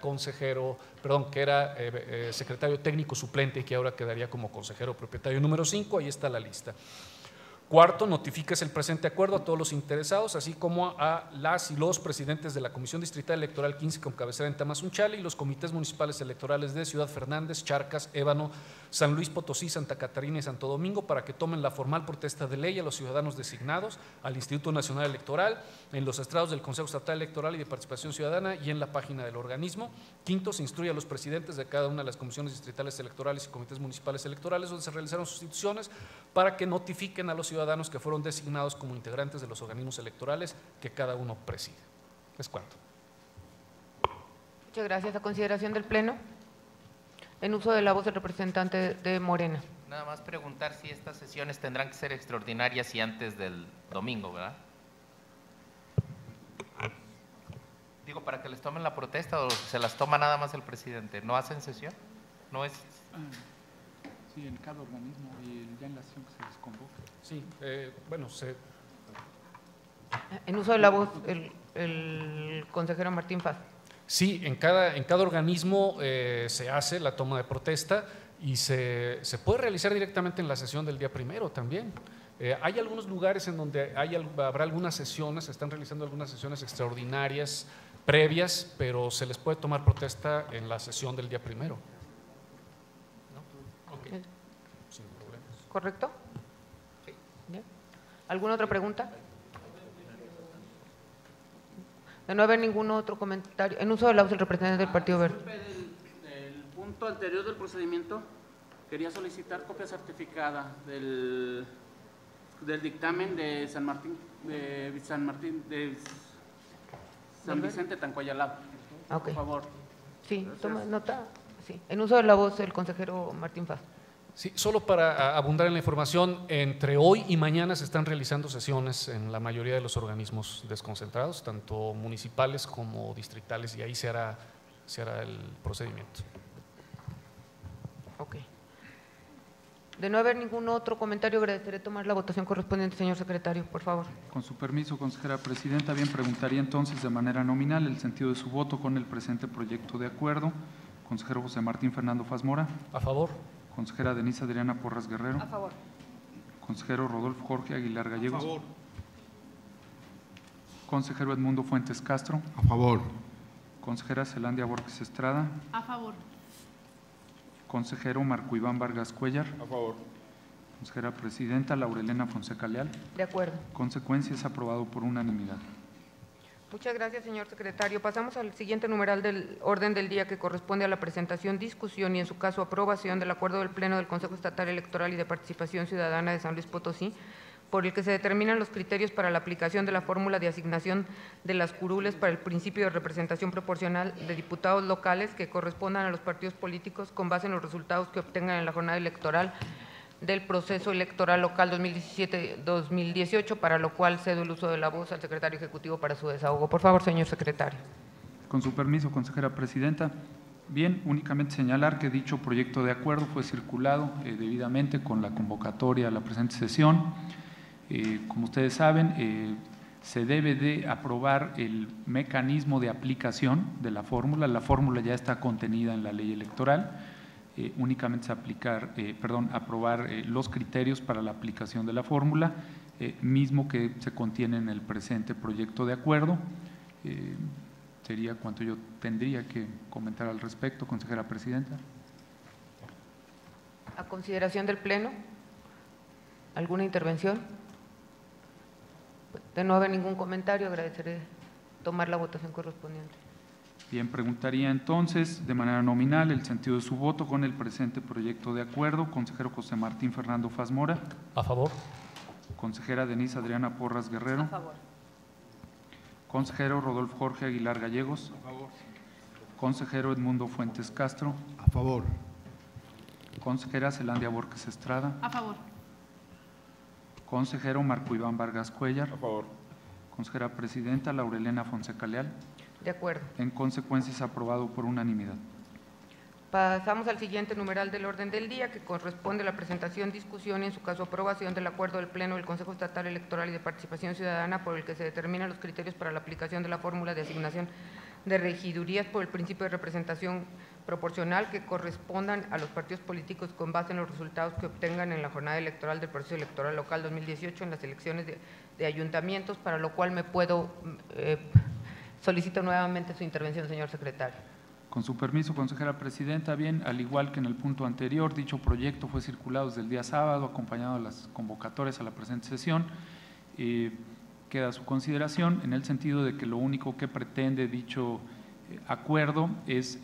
secretario técnico suplente y que ahora quedaría como consejero propietario número 5, ahí está la lista. Cuarto, notifíquese el presente acuerdo a todos los interesados, así como a las y los presidentes de la Comisión Distrital Electoral 15 con cabecera en Tamazunchale y los comités municipales electorales de Ciudad Fernández, Charcas, Ébano, San Luis Potosí, Santa Catarina y Santo Domingo para que tomen la formal protesta de ley a los ciudadanos designados al Instituto Nacional Electoral, en los estrados del Consejo Estatal Electoral y de Participación Ciudadana y en la página del organismo. Quinto, se instruye a los presidentes de cada una de las comisiones distritales electorales y comités municipales electorales donde se realizaron sustituciones para que notifiquen a los ciudadanos que fueron designados como integrantes de los organismos electorales que cada uno preside. Es cuanto. Muchas gracias. A consideración del Pleno, en uso de la voz del representante de Morena. Nada más preguntar si estas sesiones tendrán que ser extraordinarias y antes del domingo, ¿verdad? Digo, para que les tomen la protesta o se las toma nada más el presidente. ¿No hacen sesión? ¿No es? Sí, en cada organismo y ya en la sesión que se les convoca. Sí, En uso de la voz, el consejero Martín Faz. Sí, en cada organismo se hace la toma de protesta y se puede realizar directamente en la sesión del día primero también. Hay algunos lugares en donde habrá algunas sesiones, se están realizando algunas sesiones extraordinarias previas, pero se les puede tomar protesta en la sesión del día primero. ¿No? Okay. Sin problemas. ¿Correcto? Sí. Bien. ¿Alguna otra pregunta? De no haber ningún otro comentario, en uso de la voz del representante del Partido Verde. Del punto anterior del procedimiento, quería solicitar copia certificada del dictamen de San Vicente Tancuayalá. Okay. Por favor. Sí, toma nota. Sí. En uso de la voz del consejero Martín Faz. Sí, solo para abundar en la información, entre hoy y mañana se están realizando sesiones en la mayoría de los organismos desconcentrados, tanto municipales como distritales, y ahí se hará el procedimiento. Ok. De no haber ningún otro comentario, agradeceré tomar la votación correspondiente, señor secretario, por favor. Con su permiso, consejera presidenta, bien preguntaría entonces de manera nominal el sentido de su voto con el presente proyecto de acuerdo. Consejero José Martín Fernando Faz Mora. A favor. Consejera Denise Adriana Porras Guerrero. A favor. Consejero Rodolfo Jorge Aguilar Gallegos. A favor. Consejero Edmundo Fuentes Castro. A favor. Consejera Zelandia Borges Estrada. A favor. Consejero Marco Iván Vargas Cuellar. A favor. Consejera Presidenta Laurelena Fonseca Leal. De acuerdo. Consecuencia, es aprobado por unanimidad. Muchas gracias, señor secretario. Pasamos al siguiente numeral del orden del día, que corresponde a la presentación, discusión y, en su caso, aprobación del acuerdo del Pleno del Consejo Estatal Electoral y de Participación Ciudadana de San Luis Potosí por el que se determinan los criterios para la aplicación de la fórmula de asignación de las curules para el principio de representación proporcional de diputados locales que correspondan a los partidos políticos con base en los resultados que obtengan en la jornada electoral del proceso electoral local 2017-2018, para lo cual cedo el uso de la voz al secretario ejecutivo para su desahogo. Por favor, señor secretario. Con su permiso, consejera presidenta. Bien, únicamente señalar que dicho proyecto de acuerdo fue circulado debidamente con la convocatoria a la presente sesión. Como ustedes saben, se debe de aprobar el mecanismo de aplicación de la fórmula. La fórmula ya está contenida en la ley electoral. Únicamente se aprobar los criterios para la aplicación de la fórmula, mismo que se contiene en el presente proyecto de acuerdo. Sería cuanto yo tendría que comentar al respecto, consejera presidenta. A consideración del Pleno, ¿alguna intervención? De no haber ningún comentario, agradeceré tomar la votación correspondiente. Bien, preguntaría entonces de manera nominal el sentido de su voto con el presente proyecto de acuerdo. Consejero José Martín Fernando Fazmora. A favor. Consejera Denise Adriana Porras Guerrero. A favor. Consejero Rodolfo Jorge Aguilar Gallegos. A favor. Consejero Edmundo Fuentes Castro. A favor. Consejera Zelandia Borges Estrada. A favor. Consejero Marco Iván Vargas Cuellar. A favor. Consejera presidenta Laurelena Fonseca Leal. De acuerdo. En consecuencia, es aprobado por unanimidad. Pasamos al siguiente numeral del orden del día, que corresponde a la presentación, discusión y en su caso aprobación del acuerdo del Pleno del Consejo Estatal Electoral y de Participación Ciudadana por el que se determinan los criterios para la aplicación de la fórmula de asignación de regidurías por el principio de representación proporcional que correspondan a los partidos políticos con base en los resultados que obtengan en la jornada electoral del proceso electoral local 2018 en las elecciones de ayuntamientos, para lo cual solicito nuevamente su intervención, señor secretario. Con su permiso, consejera presidenta, bien, al igual que en el punto anterior, dicho proyecto fue circulado desde el día sábado, acompañado de las convocatorias a la presente sesión. Queda a su consideración en el sentido de que lo único que pretende dicho acuerdo es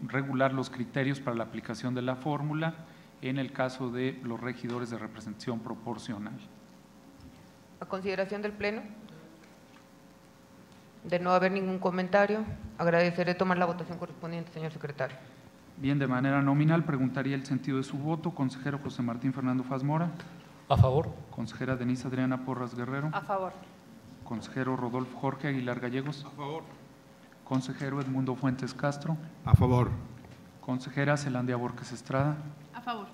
regular los criterios para la aplicación de la fórmula en el caso de los regidores de representación proporcional. A consideración del Pleno. De no haber ningún comentario, agradeceré tomar la votación correspondiente, señor secretario. Bien, de manera nominal, preguntaría el sentido de su voto. Consejero José Martín Fernando Fazmora. A favor. Consejera Denise Adriana Porras Guerrero. A favor. Consejero Rodolfo Jorge Aguilar Gallegos. A favor. Consejero Edmundo Fuentes Castro. A favor. Consejera Zelandia Borges Estrada. A favor.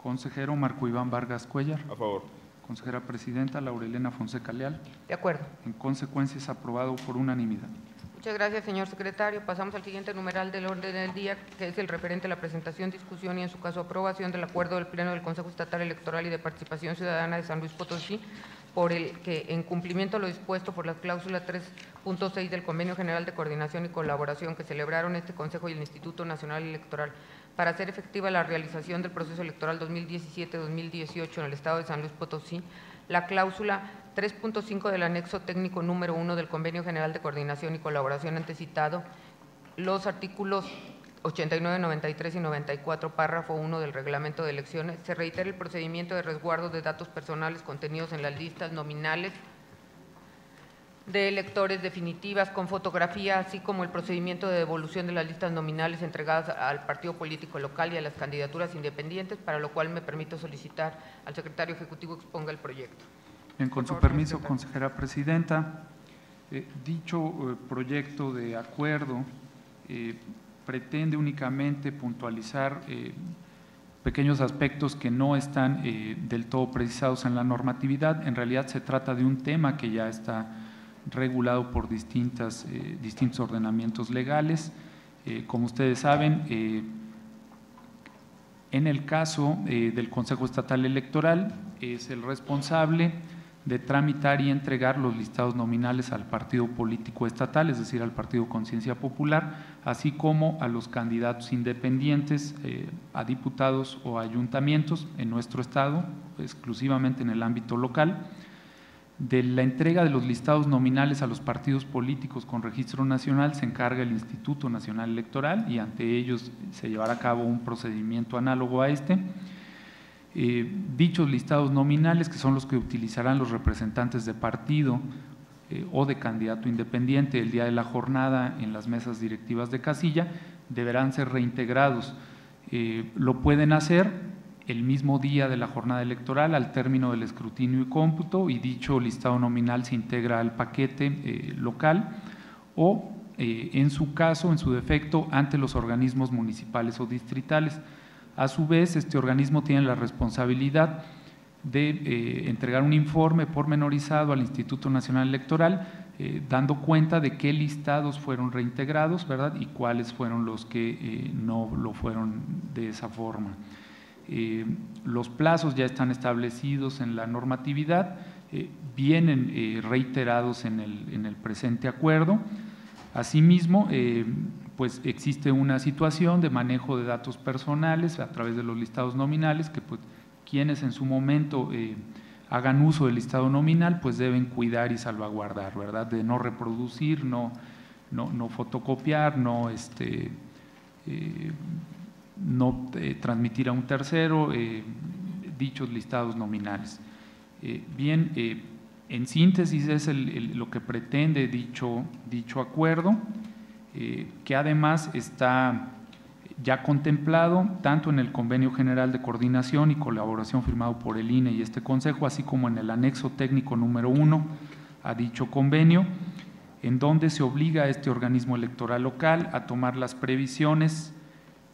Consejero Marco Iván Vargas Cuellar. A favor. Consejera presidenta Laurelena Fonseca Leal. De acuerdo. En consecuencia, es aprobado por unanimidad. Muchas gracias, señor secretario. Pasamos al siguiente numeral del orden del día, que es el referente a la presentación, discusión y en su caso aprobación del acuerdo del Pleno del Consejo Estatal Electoral y de Participación Ciudadana de San Luis Potosí, por el que, en cumplimiento a lo dispuesto por la cláusula 3.6 del Convenio General de Coordinación y Colaboración que celebraron este Consejo y el Instituto Nacional Electoral, para hacer efectiva la realización del proceso electoral 2017-2018 en el Estado de San Luis Potosí, la cláusula 3.5 del anexo técnico número 1 del Convenio General de Coordinación y Colaboración antecitado, los artículos 89, 93 y 94, párrafo 1 del Reglamento de Elecciones, se reitera el procedimiento de resguardo de datos personales contenidos en las listas nominales de electores definitivas con fotografía, así como el procedimiento de devolución de las listas nominales entregadas al partido político local y a las candidaturas independientes, para lo cual me permito solicitar al secretario ejecutivo exponga el proyecto. Bien, con su permiso, consejera presidenta, dicho proyecto de acuerdo pretende únicamente puntualizar pequeños aspectos que no están del todo precisados en la normatividad. En realidad se trata de un tema que ya está regulado por distintos ordenamientos legales. Como ustedes saben, en el caso del Consejo Estatal Electoral, es el responsable de tramitar y entregar los listados nominales al partido político estatal, es decir, al Partido Conciencia Popular, así como a los candidatos independientes a diputados o ayuntamientos en nuestro estado, exclusivamente en el ámbito local. De la entrega de los listados nominales a los partidos políticos con registro nacional se encarga el Instituto Nacional Electoral y ante ellos se llevará a cabo un procedimiento análogo a este. Dichos listados nominales, que son los que utilizarán los representantes de partido o de candidato independiente el día de la jornada en las mesas directivas de casilla, deberán ser reintegrados. Lo pueden hacer el mismo día de la jornada electoral al término del escrutinio y cómputo, y dicho listado nominal se integra al paquete local, o en su caso, en su defecto, ante los organismos municipales o distritales. A su vez, este organismo tiene la responsabilidad de entregar un informe pormenorizado al Instituto Nacional Electoral, dando cuenta de qué listados fueron reintegrados, ¿verdad?, y cuáles fueron los que no lo fueron de esa forma. Los plazos ya están establecidos en la normatividad, vienen reiterados en el presente acuerdo. Asimismo, pues existe una situación de manejo de datos personales a través de los listados nominales que pues, quienes en su momento hagan uso del listado nominal pues deben cuidar y salvaguardar, ¿verdad?, de no reproducir, no fotocopiar, no transmitir a un tercero dichos listados nominales. En síntesis es lo que pretende dicho acuerdo, que además está ya contemplado tanto en el Convenio General de Coordinación y Colaboración firmado por el INE y este Consejo, así como en el anexo técnico número 1 a dicho convenio, en donde se obliga a este organismo electoral local a tomar las previsiones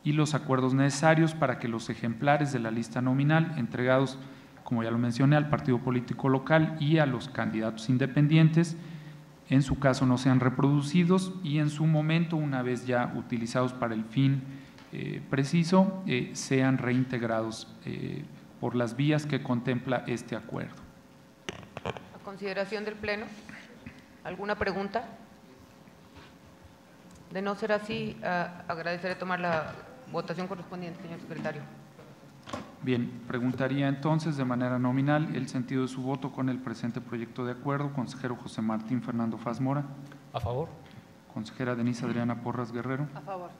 y los acuerdos necesarios para que los ejemplares de la lista nominal entregados, como ya lo mencioné, al partido político local y a los candidatos independientes, en su caso no sean reproducidos y en su momento, una vez ya utilizados para el fin preciso, sean reintegrados por las vías que contempla este acuerdo. A consideración del Pleno, ¿alguna pregunta? De no ser así, agradeceré tomar la votación correspondiente, señor secretario. Bien, preguntaría entonces de manera nominal el sentido de su voto con el presente proyecto de acuerdo. Consejero José Martín Fernando Faz Mora. A favor. Consejera Denise Adriana Porras Guerrero. A favor.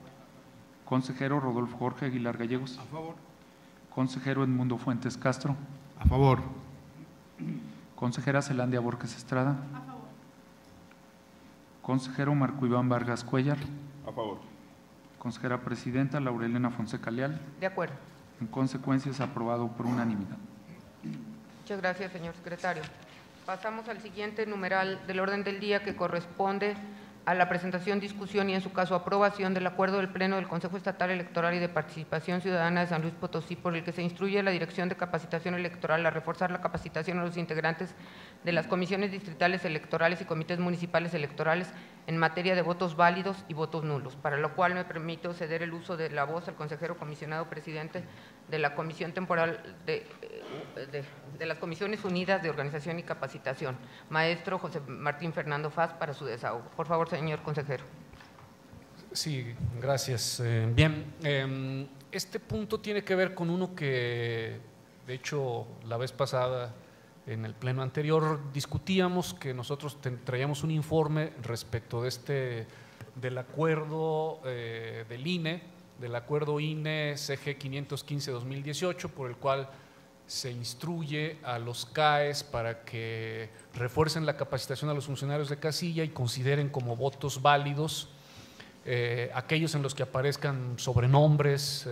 Consejero Rodolfo Jorge Aguilar Gallegos. A favor. Consejero Edmundo Fuentes Castro. A favor. Consejera Zelandia Borges Estrada. A favor. Consejero Marco Iván Vargas Cuellar. A favor. Consejera Presidenta Laurelena Fonseca Leal. De acuerdo. En consecuencia, es aprobado por unanimidad. Muchas gracias, señor secretario. Pasamos al siguiente numeral del orden del día, que corresponde a la presentación, discusión y, en su caso, aprobación del acuerdo del Pleno del Consejo Estatal Electoral y de Participación Ciudadana de San Luis Potosí, por el que se instruye a la Dirección de Capacitación Electoral a reforzar la capacitación a los integrantes de las comisiones distritales electorales y comités municipales electorales en materia de votos válidos y votos nulos, para lo cual me permito ceder el uso de la voz al consejero comisionado presidente de la Comisión Temporal de las Comisiones Unidas de Organización y Capacitación, maestro José Martín Fernando Faz, para su desahogo. Por favor, señor consejero. Sí, gracias. Bien, este punto tiene que ver con uno que, de hecho, la vez pasada en el pleno anterior discutíamos, que nosotros traíamos un informe respecto del acuerdo del INE, del acuerdo INE-CG 515-2018, por el cual se instruye a los CAES para que refuercen la capacitación a los funcionarios de casilla y consideren como votos válidos aquellos en los que aparezcan sobrenombres,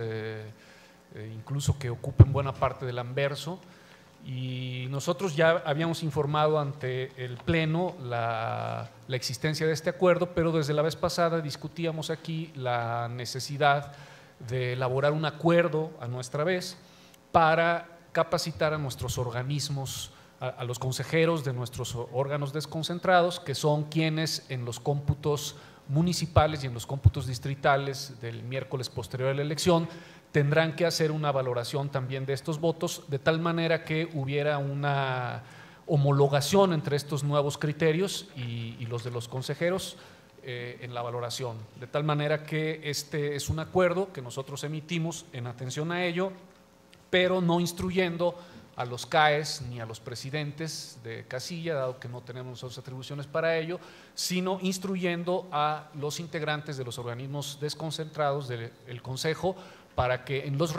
incluso que ocupen buena parte del anverso. Y nosotros ya habíamos informado ante el Pleno la existencia de este acuerdo, pero desde la vez pasada discutíamos aquí la necesidad de elaborar un acuerdo a nuestra vez para capacitar a nuestros organismos, a los consejeros de nuestros órganos desconcentrados, que son quienes en los cómputos municipales y en los cómputos distritales del miércoles posterior a la elección tendrán que hacer una valoración también de estos votos, de tal manera que hubiera una homologación entre estos nuevos criterios y los de los consejeros en la valoración, de tal manera que este es un acuerdo que nosotros emitimos en atención a ello, pero no instruyendo a los CAES ni a los presidentes de casilla, dado que no tenemos nosotros atribuciones para ello, sino instruyendo a los integrantes de los organismos desconcentrados del Consejo para que en los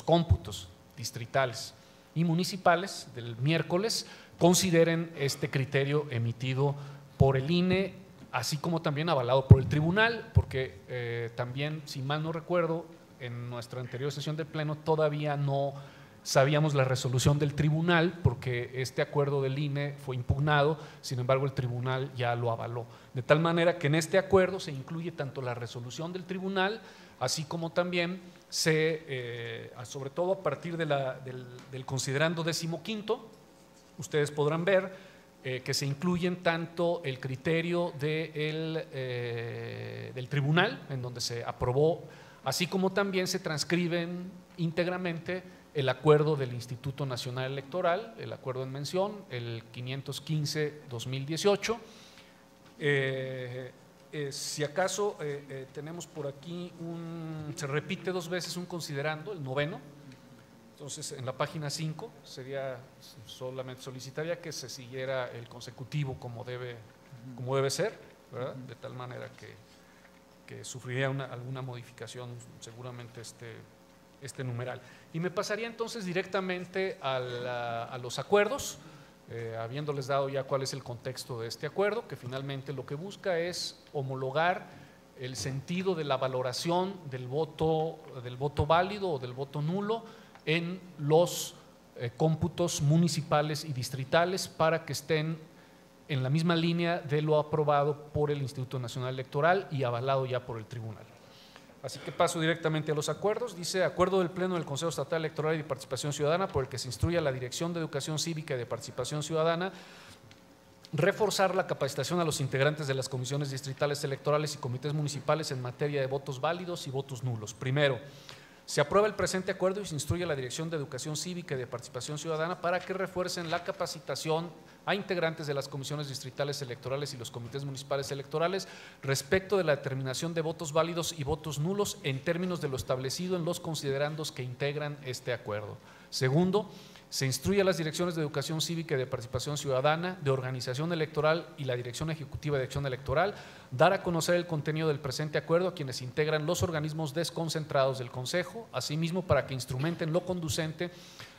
cómputos distritales y municipales del miércoles consideren este criterio emitido por el INE, así como también avalado por el tribunal, porque también, si mal no recuerdo, en nuestra anterior sesión del Pleno todavía no sabíamos la resolución del tribunal, porque este acuerdo del INE fue impugnado, sin embargo el tribunal ya lo avaló. De tal manera que en este acuerdo se incluye tanto la resolución del tribunal, así como también sobre todo a partir del considerando 15º, ustedes podrán ver que se incluyen tanto el criterio del tribunal, en donde se aprobó, así como también se transcriben íntegramente el acuerdo del Instituto Nacional Electoral, el acuerdo en mención, el 515-2018. Si acaso tenemos por aquí se repite 2 veces un considerando, el 9º, entonces en la página 5 solamente solicitaría que se siguiera el consecutivo como debe ser, ¿verdad? De tal manera que sufriría alguna modificación seguramente este numeral. Y me pasaría entonces directamente a los acuerdos, habiéndoles dado ya cuál es el contexto de este acuerdo, que finalmente lo que busca es homologar el sentido de la valoración del voto válido o del voto nulo en los cómputos municipales y distritales para que estén en la misma línea de lo aprobado por el Instituto Nacional Electoral y avalado ya por el tribunal. Así que paso directamente a los acuerdos. Dice: acuerdo del Pleno del Consejo Estatal Electoral y de Participación Ciudadana por el que se instruye a la Dirección de Educación Cívica y de Participación Ciudadana reforzar la capacitación a los integrantes de las comisiones distritales electorales y comités municipales en materia de votos válidos y votos nulos. Primero, se aprueba el presente acuerdo y se instruye a la Dirección de Educación Cívica y de Participación Ciudadana para que refuercen la capacitación a integrantes de las comisiones distritales electorales y los comités municipales electorales respecto de la determinación de votos válidos y votos nulos en términos de lo establecido en los considerandos que integran este acuerdo. Segundo, se instruye a las direcciones de Educación Cívica y de Participación Ciudadana, de Organización Electoral y la Dirección Ejecutiva de Acción Electoral, dar a conocer el contenido del presente acuerdo a quienes integran los organismos desconcentrados del Consejo, asimismo para que instrumenten lo conducente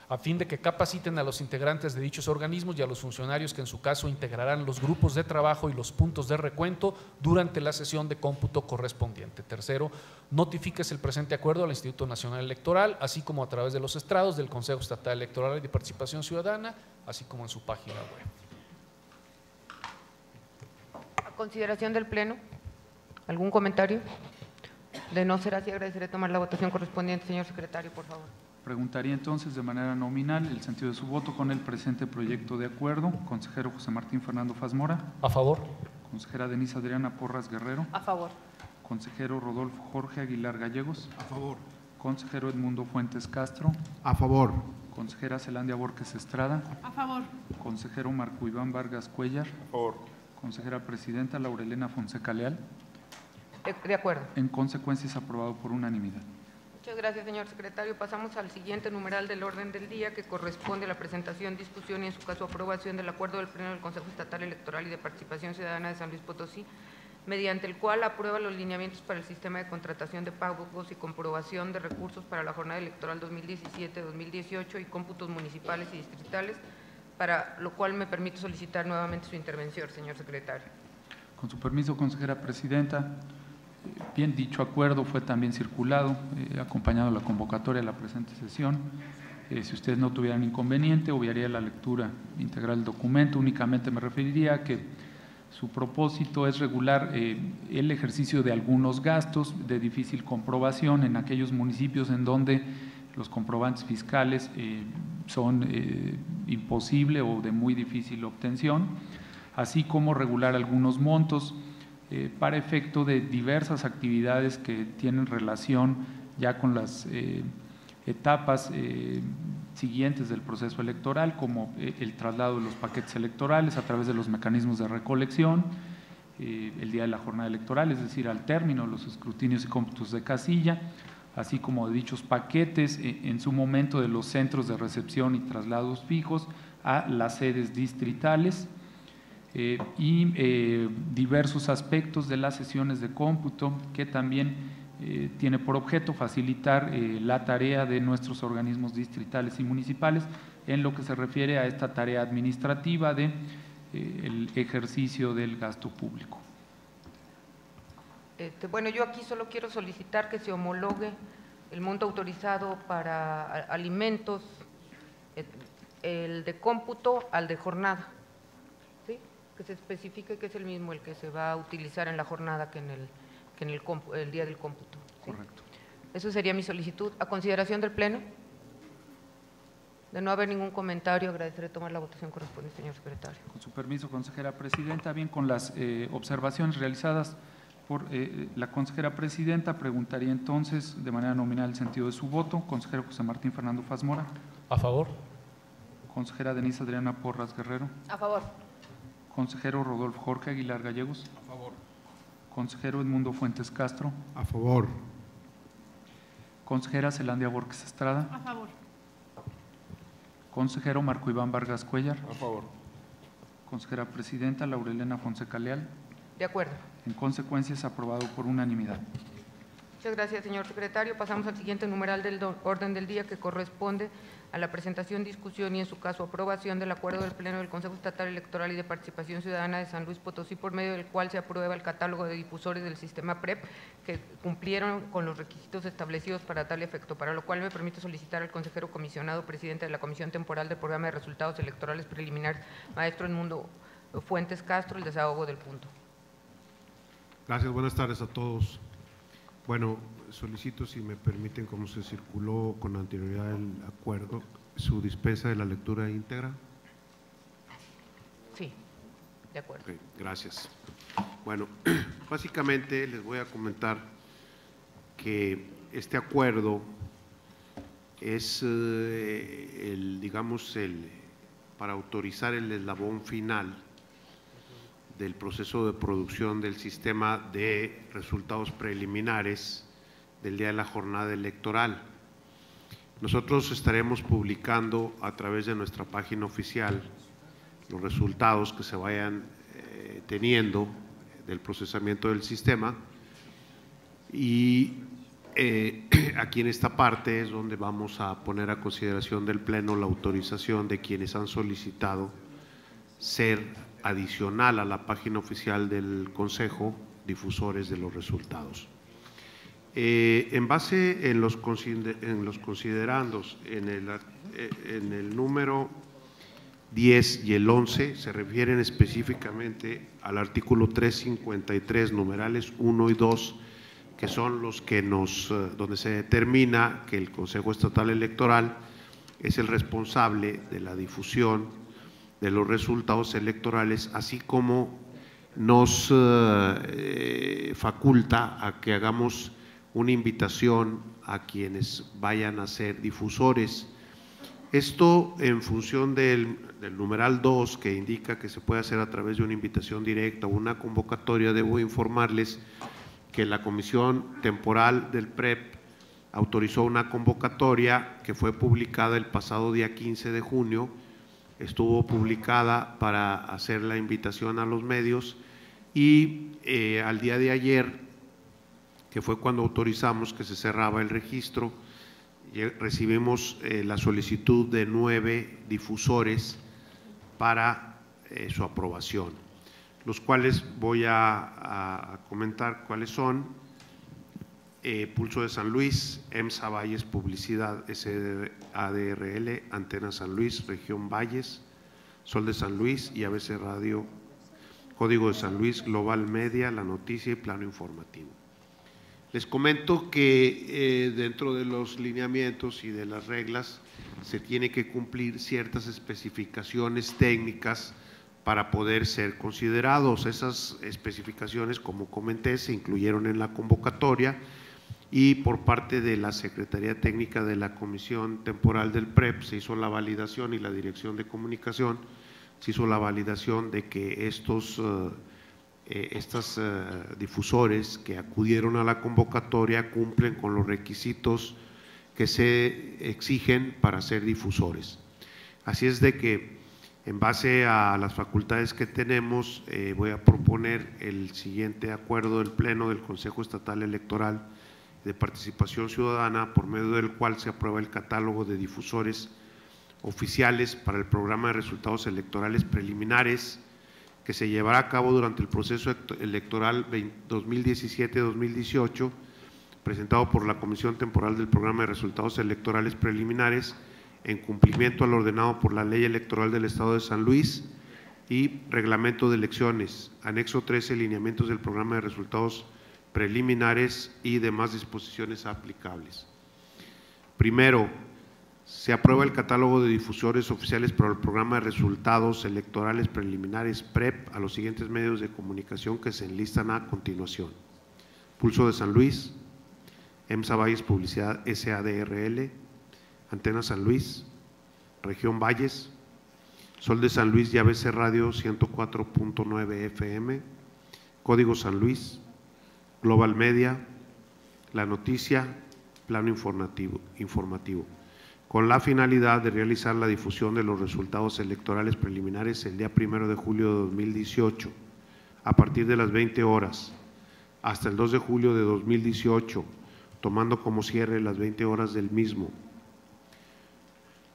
a fin de que capaciten a los integrantes de dichos organismos y a los funcionarios que en su caso integrarán los grupos de trabajo y los puntos de recuento durante la sesión de cómputo correspondiente. Tercero, notifíquese el presente acuerdo al Instituto Nacional Electoral, así como a través de los estrados del Consejo Estatal Electoral y de Participación Ciudadana, así como en su página web. A consideración del Pleno, ¿algún comentario? De no ser así, agradeceré tomar la votación correspondiente. Señor secretario, por favor. Preguntaría entonces de manera nominal el sentido de su voto con el presente proyecto de acuerdo. Consejero José Martín Fernando Fazmora. A favor. Consejera Denise Adriana Porras Guerrero. A favor. Consejero Rodolfo Jorge Aguilar Gallegos. A favor. Consejero Edmundo Fuentes Castro. A favor. Consejera Zelandia Borges Estrada. A favor. Consejero Marco Iván Vargas Cuellar. A favor. Consejera Presidenta Laurelena Fonseca Leal. De acuerdo. En consecuencia es aprobado por unanimidad. Muchas gracias, señor secretario. Pasamos al siguiente numeral del orden del día, que corresponde a la presentación, discusión y en su caso aprobación del acuerdo del Pleno del Consejo Estatal Electoral y de Participación Ciudadana de San Luis Potosí, mediante el cual aprueba los lineamientos para el sistema de contratación de pagos y comprobación de recursos para la jornada electoral 2017-2018 y cómputos municipales y distritales, para lo cual me permito solicitar nuevamente su intervención, señor secretario. Con su permiso, consejera presidenta. Bien, dicho acuerdo fue también circulado, acompañado de la convocatoria de la presente sesión. Si ustedes no tuvieran inconveniente, obviaría la lectura integral del documento. Únicamente me referiría a que su propósito es regular el ejercicio de algunos gastos de difícil comprobación en aquellos municipios en donde los comprobantes fiscales son imposible o de muy difícil obtención, así como regular algunos montos para efecto de diversas actividades que tienen relación ya con las etapas siguientes del proceso electoral, como el traslado de los paquetes electorales a través de los mecanismos de recolección, el día de la jornada electoral, es decir, al término de los escrutinios y cómputos de casilla, así como de dichos paquetes en su momento de los centros de recepción y traslados fijos a las sedes distritales, y diversos aspectos de las sesiones de cómputo que también tiene por objeto facilitar la tarea de nuestros organismos distritales y municipales en lo que se refiere a esta tarea administrativa de el ejercicio del gasto público. Bueno, yo aquí solo quiero solicitar que se homologue el monto autorizado para alimentos, el de cómputo al de jornada, ¿sí? Que se especifique que es el mismo el que se va a utilizar en la jornada que en el día del cómputo, ¿sí? Correcto. Eso sería mi solicitud. ¿A consideración del Pleno? De no haber ningún comentario, agradeceré tomar la votación correspondiente, señor secretario. Con su permiso, consejera presidenta, bien, con las observaciones realizadas por la consejera presidenta, preguntaría entonces de manera nominal el sentido de su voto. Consejero José Martín Fernando Fazmora. A favor. Consejera Denise Adriana Porras Guerrero. A favor. Consejero Rodolfo Jorge Aguilar Gallegos. A favor. Consejero Edmundo Fuentes Castro. A favor. Consejera Zelandia Borges Estrada. A favor. Consejero Marco Iván Vargas Cuellar. A favor. Consejera presidenta Laurelena Fonseca Leal. De acuerdo. En consecuencia, es aprobado por unanimidad. Muchas gracias, señor secretario. Pasamos al siguiente numeral del orden del día, que corresponde a la presentación, discusión y, en su caso, aprobación del acuerdo del Pleno del Consejo Estatal Electoral y de Participación Ciudadana de San Luis Potosí, por medio del cual se aprueba el catálogo de difusores del sistema PREP que cumplieron con los requisitos establecidos para tal efecto, para lo cual me permito solicitar al consejero comisionado presidente de la Comisión Temporal del Programa de Resultados Electorales Preliminares, maestro Edmundo Fuentes Castro, el desahogo del punto. Gracias, buenas tardes a todos. Bueno, solicito, si me permiten, como se circuló con anterioridad el acuerdo, su dispensa de la lectura íntegra. Sí, de acuerdo. Okay, gracias. Bueno, básicamente les voy a comentar que este acuerdo es para autorizar el eslabón final del proceso de producción del sistema de resultados preliminares del día de la jornada electoral. Nosotros estaremos publicando a través de nuestra página oficial los resultados que se vayan teniendo del procesamiento del sistema, y aquí en esta parte es donde vamos a poner a consideración del Pleno la autorización de quienes han solicitado ser adicional a la página oficial del Consejo, difusores de los resultados. En base en los considerandos, en el número 10 y el 11 se refieren específicamente al artículo 353, numerales 1 y 2, que son los que donde se determina que el Consejo Estatal Electoral es el responsable de la difusión de los resultados electorales, así como nos faculta a que hagamos una invitación a quienes vayan a ser difusores. Esto en función del numeral 2, que indica que se puede hacer a través de una invitación directa o una convocatoria. Debo informarles que la Comisión Temporal del PREP autorizó una convocatoria que fue publicada el pasado día 15 de junio, estuvo publicada para hacer la invitación a los medios, y al día de ayer, que fue cuando autorizamos que se cerraba el registro, recibimos la solicitud de 9 difusores para su aprobación, los cuales voy a comentar cuáles son. Pulso de San Luis, EMSA Valles Publicidad SADRL, Antena San Luis, Región Valles, Sol de San Luis y ABC Radio, Código de San Luis, Global Media, La Noticia y Plano Informativo. Les comento que dentro de los lineamientos y de las reglas se tiene que cumplir ciertas especificaciones técnicas para poder ser considerados. Esas especificaciones, como comenté, se incluyeron en la convocatoria, y por parte de la Secretaría Técnica de la Comisión Temporal del PREP se hizo la validación, y la Dirección de Comunicación se hizo la validación de que estos difusores que acudieron a la convocatoria cumplen con los requisitos que se exigen para ser difusores. Así es de que, en base a las facultades que tenemos, voy a proponer el siguiente acuerdo del Pleno del Consejo Estatal Electoral de Participación Ciudadana, por medio del cual se aprueba el catálogo de difusores oficiales para el programa de resultados electorales preliminares que se llevará a cabo durante el proceso electoral 2017-2018, presentado por la Comisión Temporal del Programa de Resultados Electorales Preliminares, en cumplimiento al ordenado por la Ley Electoral del Estado de San Luis y Reglamento de Elecciones, anexo 13, lineamientos del Programa de Resultados Preliminares y demás disposiciones aplicables. Primero, se aprueba el catálogo de difusores oficiales para el Programa de Resultados Electorales Preliminares PREP a los siguientes medios de comunicación que se enlistan a continuación: Pulso de San Luis, EMSA Valles Publicidad SADRL, Antena San Luis, Región Valles, Sol de San Luis y ABC Radio 104.9 FM, Código San Luis, Global Media, La Noticia, Plano Informativo, con la finalidad de realizar la difusión de los resultados electorales preliminares el día 1 de julio de 2018, a partir de las 20 horas, hasta el 2 de julio de 2018, tomando como cierre las 20 horas del mismo.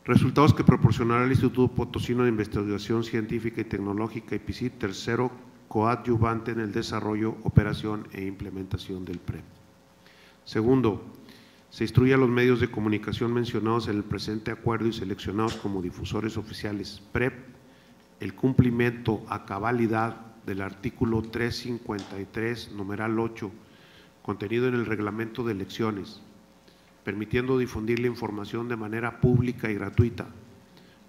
Resultados que proporcionará el Instituto Potosino de Investigación Científica y Tecnológica IPICIT, tercero coadyuvante en el desarrollo, operación e implementación del PREP. Segundo, se instruye a los medios de comunicación mencionados en el presente acuerdo y seleccionados como difusores oficiales PREP el cumplimiento a cabalidad del artículo 353, numeral 8, contenido en el reglamento de elecciones, permitiendo difundir la información de manera pública y gratuita,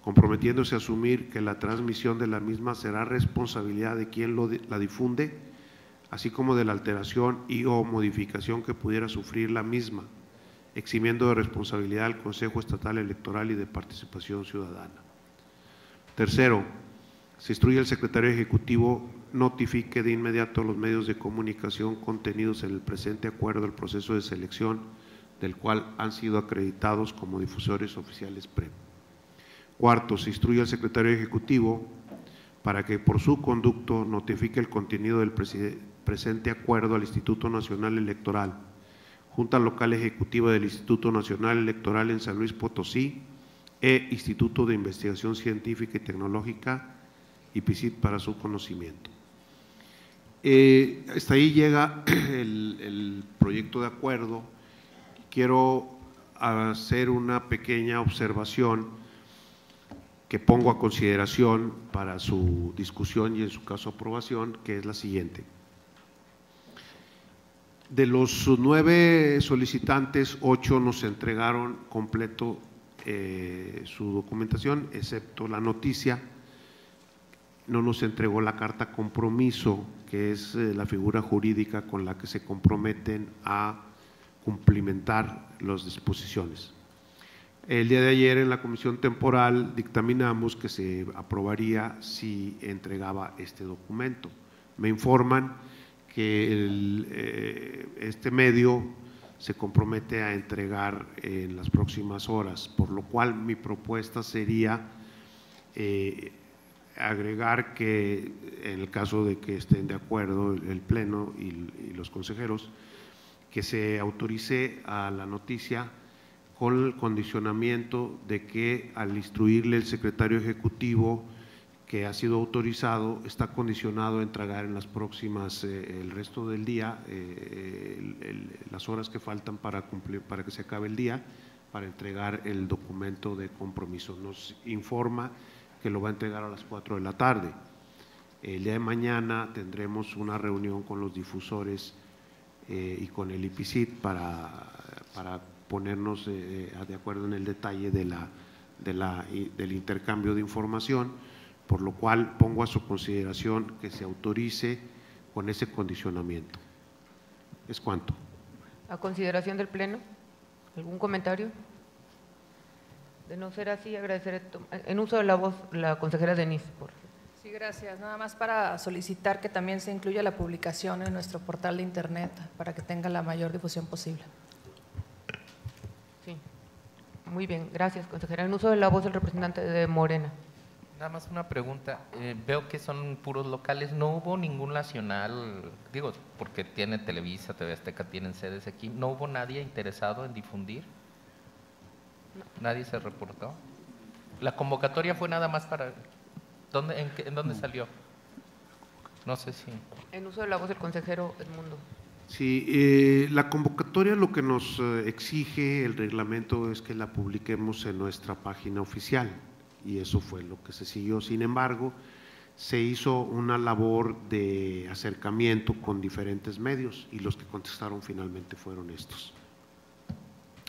comprometiéndose a asumir que la transmisión de la misma será responsabilidad de quien la difunde, así como de la alteración y o modificación que pudiera sufrir la misma, eximiendo de responsabilidad al Consejo Estatal Electoral y de Participación Ciudadana. Tercero, se instruye al secretario ejecutivo notifique de inmediato a los medios de comunicación contenidos en el presente acuerdo el proceso de selección del cual han sido acreditados como difusores oficiales PREP. Cuarto, se instruye al secretario ejecutivo para que por su conducto notifique el contenido del presente acuerdo al Instituto Nacional Electoral, Junta Local Ejecutiva del Instituto Nacional Electoral en San Luis Potosí e Instituto de Investigación Científica y Tecnológica IPICIT para su conocimiento. Hasta ahí llega el proyecto de acuerdo. Quiero hacer una pequeña observación que pongo a consideración para su discusión y en su caso aprobación, que es la siguiente. De los 9 solicitantes, 8 nos entregaron completo su documentación, excepto La Noticia. No nos entregó la carta compromiso, que es la figura jurídica con la que se comprometen a cumplimentar las disposiciones. El día de ayer en la comisión temporal dictaminamos que se aprobaría si entregaba este documento. Me informan que este medio se compromete a entregar en las próximas horas, por lo cual mi propuesta sería agregar que en el caso de que estén de acuerdo el Pleno y los consejeros, que se autorice a La Noticia con el condicionamiento de que al instruirle el secretario ejecutivo que ha sido autorizado, está condicionado a entregar en las próximas, el resto del día, las horas que faltan para cumplir, para que se acabe el día, para entregar el documento de compromiso. Nos informa que lo va a entregar a las 4 de la tarde. El día de mañana tendremos una reunión con los difusores y con el IPICIT para ponernos de acuerdo en el detalle del intercambio de información, por lo cual pongo a su consideración que se autorice con ese condicionamiento. ¿Es cuánto? A consideración del Pleno. ¿Algún comentario? De no ser así, agradeceré en uso de la voz la consejera Denise, por favor. Sí, gracias. Nada más para solicitar que también se incluya la publicación en nuestro portal de internet para que tenga la mayor difusión posible. Sí, muy bien, gracias, consejera. En uso de la voz del representante de Morena. Nada más una pregunta. Veo que son puros locales. ¿No hubo ningún nacional, digo, porque tiene Televisa, TV Azteca, tienen sedes aquí, no hubo nadie interesado en difundir? ¿Nadie se reportó? La convocatoria fue nada más para… ¿En dónde salió? No sé si… En uso de la voz del consejero Edmundo. Sí, la convocatoria lo que nos exige el reglamento es que la publiquemos en nuestra página oficial y eso fue lo que se siguió. Sin embargo, se hizo una labor de acercamiento con diferentes medios y los que contestaron finalmente fueron estos.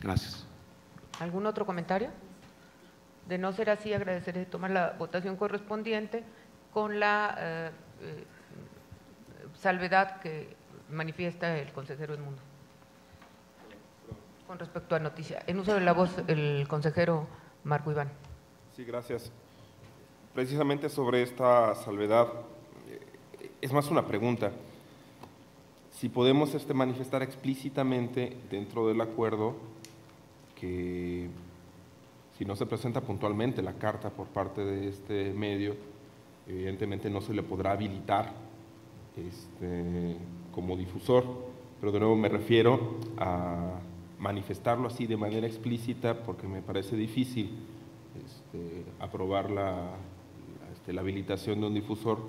Gracias. ¿Algún otro comentario? De no ser así, agradeceré tomar la votación correspondiente con la salvedad que manifiesta el consejero Edmundo. Con respecto a noticia. En uso de la voz, el consejero Marco Iván. Sí, gracias. Precisamente sobre esta salvedad, es más una pregunta. Si podemos manifestar explícitamente dentro del acuerdo que si no se presenta puntualmente la carta por parte de este medio, evidentemente no se le podrá habilitar como difusor, pero de nuevo me refiero a manifestarlo así de manera explícita porque me parece difícil aprobar la habilitación de un difusor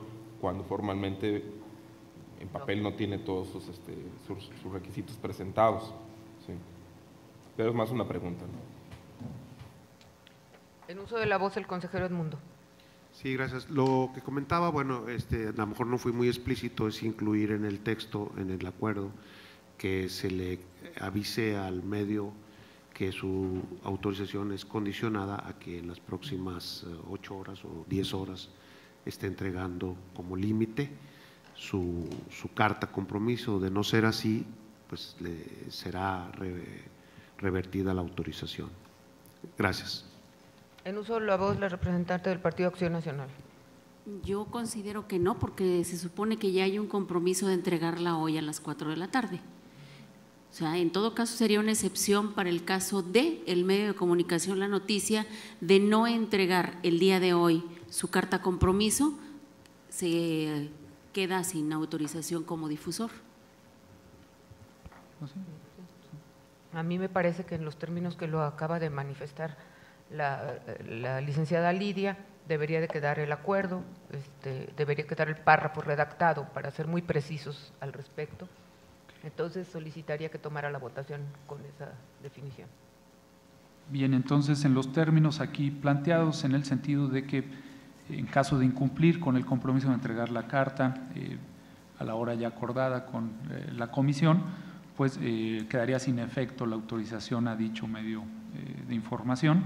cuando formalmente en papel no tiene todos sus requisitos presentados. Sí. Pero es más una pregunta, ¿no? En uso de la voz, el consejero Edmundo. Sí, gracias. Lo que comentaba, bueno, a lo mejor no fui muy explícito, es incluir en el texto, en el acuerdo, que se le avise al medio que su autorización es condicionada a que en las próximas 8 horas o 10 horas esté entregando como límite su carta compromiso. De no ser así, pues le será revertida la autorización. Gracias. En uso de la voz, la representante del Partido Acción Nacional. Yo considero que no, porque se supone que ya hay un compromiso de entregarla hoy a las 4 de la tarde. O sea, en todo caso sería una excepción para el caso de el medio de comunicación La Noticia de no entregar el día de hoy su carta compromiso, se queda sin autorización como difusor. A mí me parece que en los términos que lo acaba de manifestar la licenciada Lidia, debería de quedar el acuerdo, debería quedar el párrafo redactado para ser muy precisos al respecto. Entonces solicitaría que tomara la votación con esa definición. Bien, entonces en los términos aquí planteados, en el sentido de que en caso de incumplir con el compromiso de entregar la carta a la hora ya acordada con la comisión, pues quedaría sin efecto la autorización a dicho medio de información.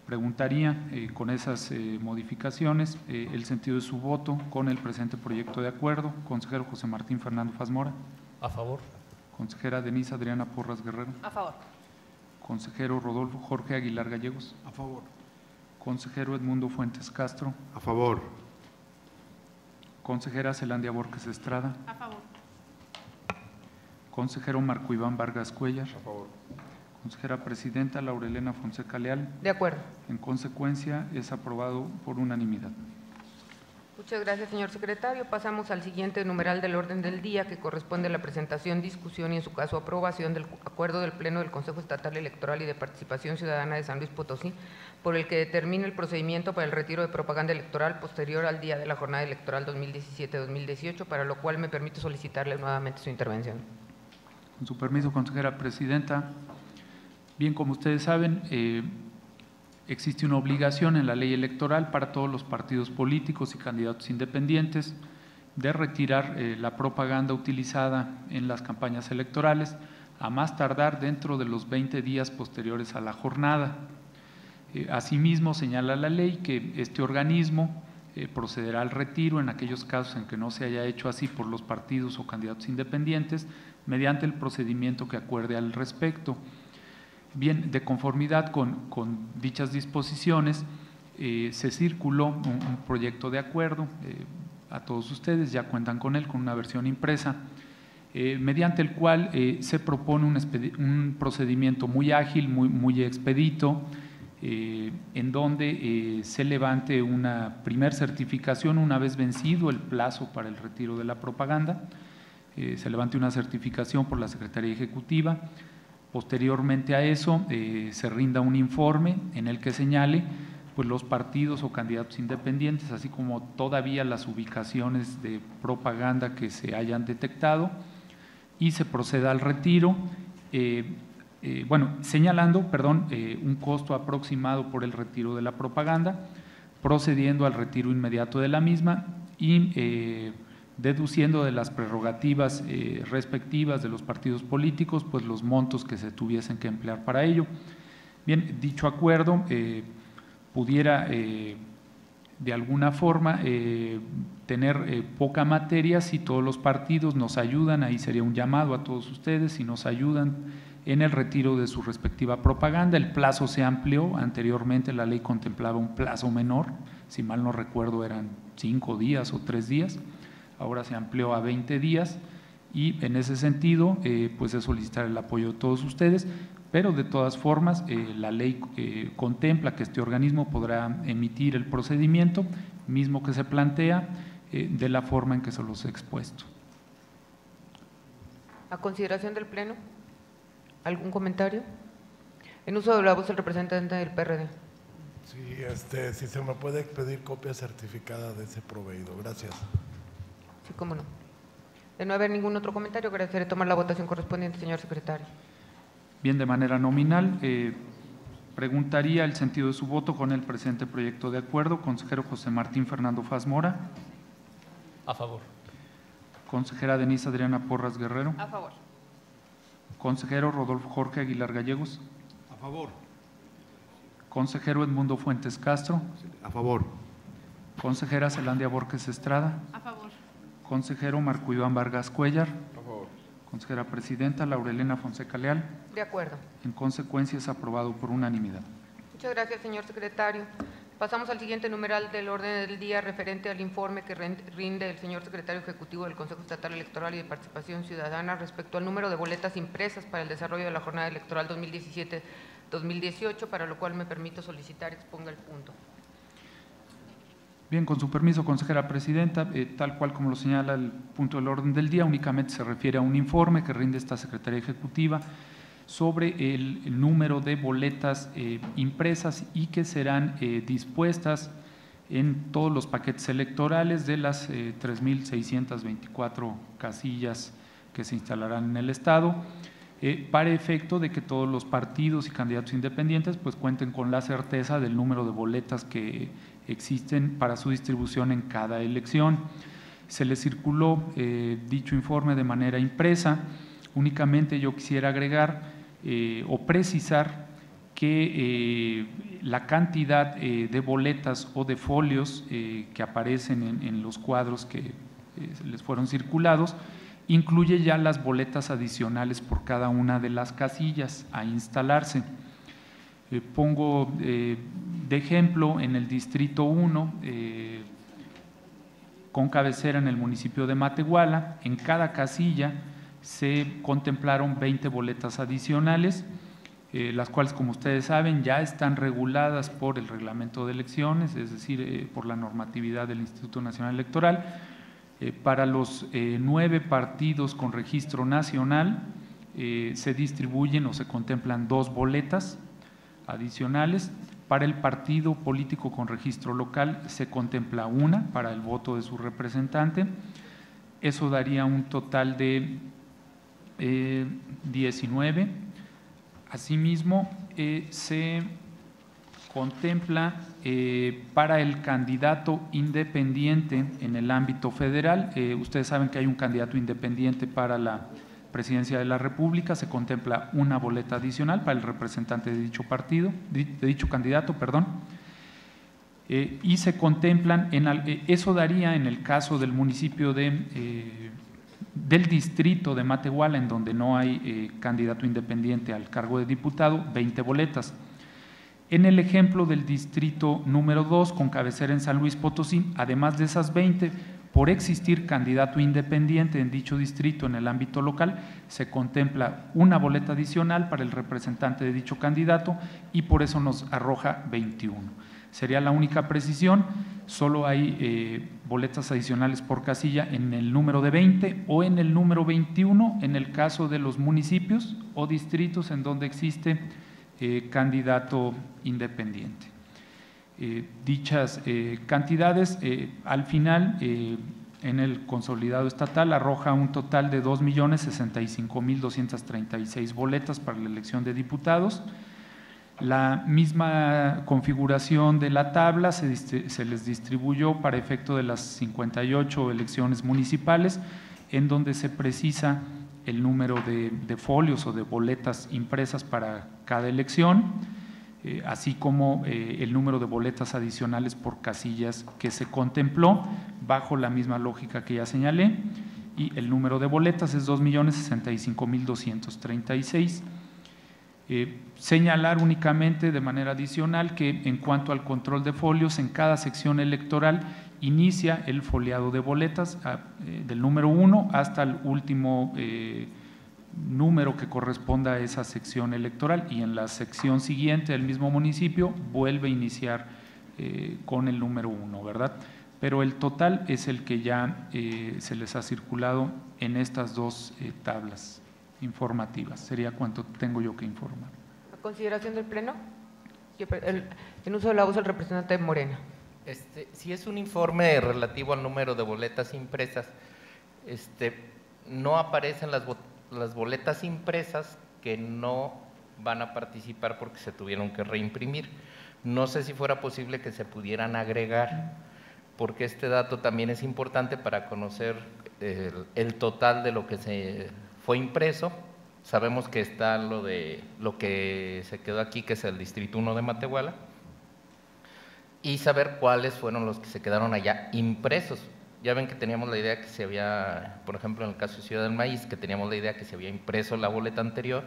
Preguntaría con esas modificaciones el sentido de su voto con el presente proyecto de acuerdo. Consejero José Martín Fernando Fazmora. A favor. Consejera Denise Adriana Porras Guerrero. A favor. Consejero Rodolfo Jorge Aguilar Gallegos. A favor. Consejero Edmundo Fuentes Castro. A favor. Consejera Zelandia Borges Estrada. A favor. Consejero Marco Iván Vargas Cuellar. A favor. Consejera Presidenta Laurelena Fonseca Leal. De acuerdo. En consecuencia, es aprobado por unanimidad. Muchas gracias, señor secretario. Pasamos al siguiente numeral del orden del día, que corresponde a la presentación, discusión y, en su caso, aprobación del acuerdo del Pleno del Consejo Estatal Electoral y de Participación Ciudadana de San Luis Potosí, por el que determina el procedimiento para el retiro de propaganda electoral posterior al día de la jornada electoral 2017-2018, para lo cual me permito solicitarle nuevamente su intervención. Con su permiso, consejera presidenta. Bien, como ustedes saben, existe una obligación en la ley electoral para todos los partidos políticos y candidatos independientes de retirar la propaganda utilizada en las campañas electorales a más tardar dentro de los 20 días posteriores a la jornada. Asimismo, señala la ley que este organismo procederá al retiro en aquellos casos en que no se haya hecho así por los partidos o candidatos independientes mediante el procedimiento que acuerde al respecto. Bien, de conformidad con dichas disposiciones, se circuló un proyecto de acuerdo a todos ustedes, ya cuentan con él, con una versión impresa, mediante el cual se propone un procedimiento muy ágil, muy expedito, en donde se levante una primer certificación una vez vencido el plazo para el retiro de la propaganda, se levante una certificación por la Secretaría Ejecutiva. Posteriormente a eso se rinda un informe en el que señale pues, los partidos o candidatos independientes, así como todavía las ubicaciones de propaganda que se hayan detectado, y se proceda al retiro, señalando un costo aproximado por el retiro de la propaganda, procediendo al retiro inmediato de la misma y deduciendo de las prerrogativas respectivas de los partidos políticos, pues los montos que se tuviesen que emplear para ello. Bien, dicho acuerdo pudiera de alguna forma tener poca materia si todos los partidos nos ayudan, ahí sería un llamado a todos ustedes, si nos ayudan en el retiro de su respectiva propaganda. El plazo se amplió, anteriormente la ley contemplaba un plazo menor, si mal no recuerdo eran 5 días o 3 días, ahora se amplió a 20 días y en ese sentido pues es solicitar el apoyo de todos ustedes, pero de todas formas la ley contempla que este organismo podrá emitir el procedimiento mismo que se plantea de la forma en que se los he expuesto. A consideración del Pleno, ¿algún comentario? En uso de la voz el representante del PRD. Sí, si se me puede expedir copia certificada de ese proveído, gracias. Sí, cómo no. De no haber ningún otro comentario, agradeceré tomar la votación correspondiente, señor secretario. Bien, de manera nominal, preguntaría el sentido de su voto con el presente proyecto de acuerdo. Consejero José Martín Fernando Faz Mora. A favor. Consejera Denise Adriana Porras Guerrero. A favor. Consejero Rodolfo Jorge Aguilar Gallegos. A favor. Consejero Edmundo Fuentes Castro. A favor. Consejera Zelandia Borges Estrada. A favor. Consejero Marco Iván Vargas Cuellar. A favor. Consejera Presidenta Laurelena Fonseca Leal. De acuerdo. En consecuencia es aprobado por unanimidad. Muchas gracias, señor secretario. Pasamos al siguiente numeral del orden del día referente al informe que rinde el señor secretario ejecutivo del Consejo Estatal Electoral y de Participación Ciudadana respecto al número de boletas impresas para el desarrollo de la jornada electoral 2017-2018, para lo cual me permito solicitar exponga el punto. Bien, con su permiso, consejera presidenta, tal cual como lo señala el punto del orden del día, únicamente se refiere a un informe que rinde esta Secretaría Ejecutiva sobre el número de boletas impresas y que serán dispuestas en todos los paquetes electorales de las 3.624 casillas que se instalarán en el Estado, para efecto de que todos los partidos y candidatos independientes pues cuenten con la certeza del número de boletas que existen para su distribución en cada elección. Se les circuló dicho informe de manera impresa. Únicamente yo quisiera agregar o precisar que la cantidad de boletas o de folios que aparecen en los cuadros que les fueron circulados incluye ya las boletas adicionales por cada una de las casillas a instalarse. Pongo de ejemplo en el Distrito 1, con cabecera en el municipio de Matehuala, en cada casilla se contemplaron 20 boletas adicionales, las cuales, como ustedes saben, ya están reguladas por el reglamento de elecciones, es decir, por la normatividad del Instituto Nacional Electoral. Para los 9 partidos con registro nacional se distribuyen o se contemplan 2 boletas adicionales. Para el partido político con registro local se contempla 1 para el voto de su representante. Eso daría un total de 19. Asimismo, se contempla para el candidato independiente en el ámbito federal. Ustedes saben que hay un candidato independiente para la presidencia de la República, se contempla 1 boleta adicional para el representante de dicho partido, de dicho candidato, perdón. Y se contemplan, eso daría en el caso del municipio del distrito de Matehuala, en donde no hay candidato independiente al cargo de diputado, 20 boletas. En el ejemplo del distrito número 2, con cabecera en San Luis Potosí, además de esas 20, Por existir candidato independiente en dicho distrito en el ámbito local, se contempla una boleta adicional para el representante de dicho candidato y por eso nos arroja 21. Sería la única precisión, solo hay boletas adicionales por casilla en el número de 20 o en el número 21 en el caso de los municipios o distritos en donde existe candidato independiente. Dichas cantidades al final en el consolidado estatal arroja un total de 2.065.236 boletas para la elección de diputados. La misma configuración de la tabla se les distribuyó para efecto de las 58 elecciones municipales, en donde se precisa el número de folios o de boletas impresas para cada elección, así como el número de boletas adicionales por casillas que se contempló bajo la misma lógica que ya señalé, y el número de boletas es 2.065.236. Señalar únicamente de manera adicional que en cuanto al control de folios, en cada sección electoral inicia el foliado de boletas del número 1 hasta el último número que corresponda a esa sección electoral, y en la sección siguiente del mismo municipio vuelve a iniciar con el número 1, ¿verdad? Pero el total es el que ya se les ha circulado en estas dos tablas informativas. Sería cuanto tengo yo que informar. ¿A consideración del Pleno? En uso de la voz el representante de Morena. Si es un informe relativo al número de boletas impresas, no aparecen las boletas impresas que no van a participar porque se tuvieron que reimprimir. No sé si fuera posible que se pudieran agregar, porque este dato también es importante para conocer el total de lo que se fue impreso. Sabemos que está lo que se quedó aquí, que es el Distrito 1 de Matehuala, y saber cuáles fueron los que se quedaron allá impresos. Ya ven que teníamos la idea que se había, por ejemplo, en el caso de Ciudad del Maíz, que teníamos la idea que se había impreso la boleta anterior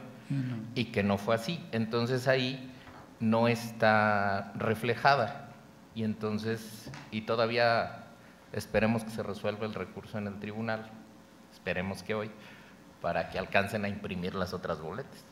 y que no fue así. Entonces ahí no está reflejada, y entonces, y todavía esperemos que se resuelva el recurso en el tribunal, esperemos que hoy, para que alcancen a imprimir las otras boletas.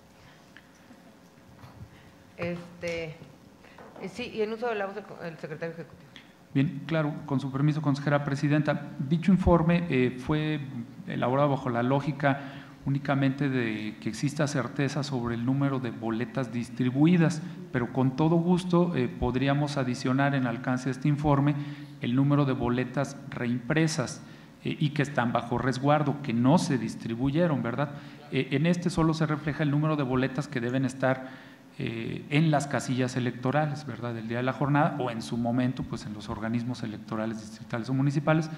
Sí, y en uso de la voz el secretario ejecutivo. Bien, claro, con su permiso, consejera presidenta. Dicho informe fue elaborado bajo la lógica únicamente de que exista certeza sobre el número de boletas distribuidas, pero con todo gusto podríamos adicionar en alcance de este informe el número de boletas reimpresas y que están bajo resguardo, que no se distribuyeron, ¿verdad? En este solo se refleja el número de boletas que deben estar en las casillas electorales, ¿verdad?, del día de la jornada, o en su momento pues en los organismos electorales distritales o municipales,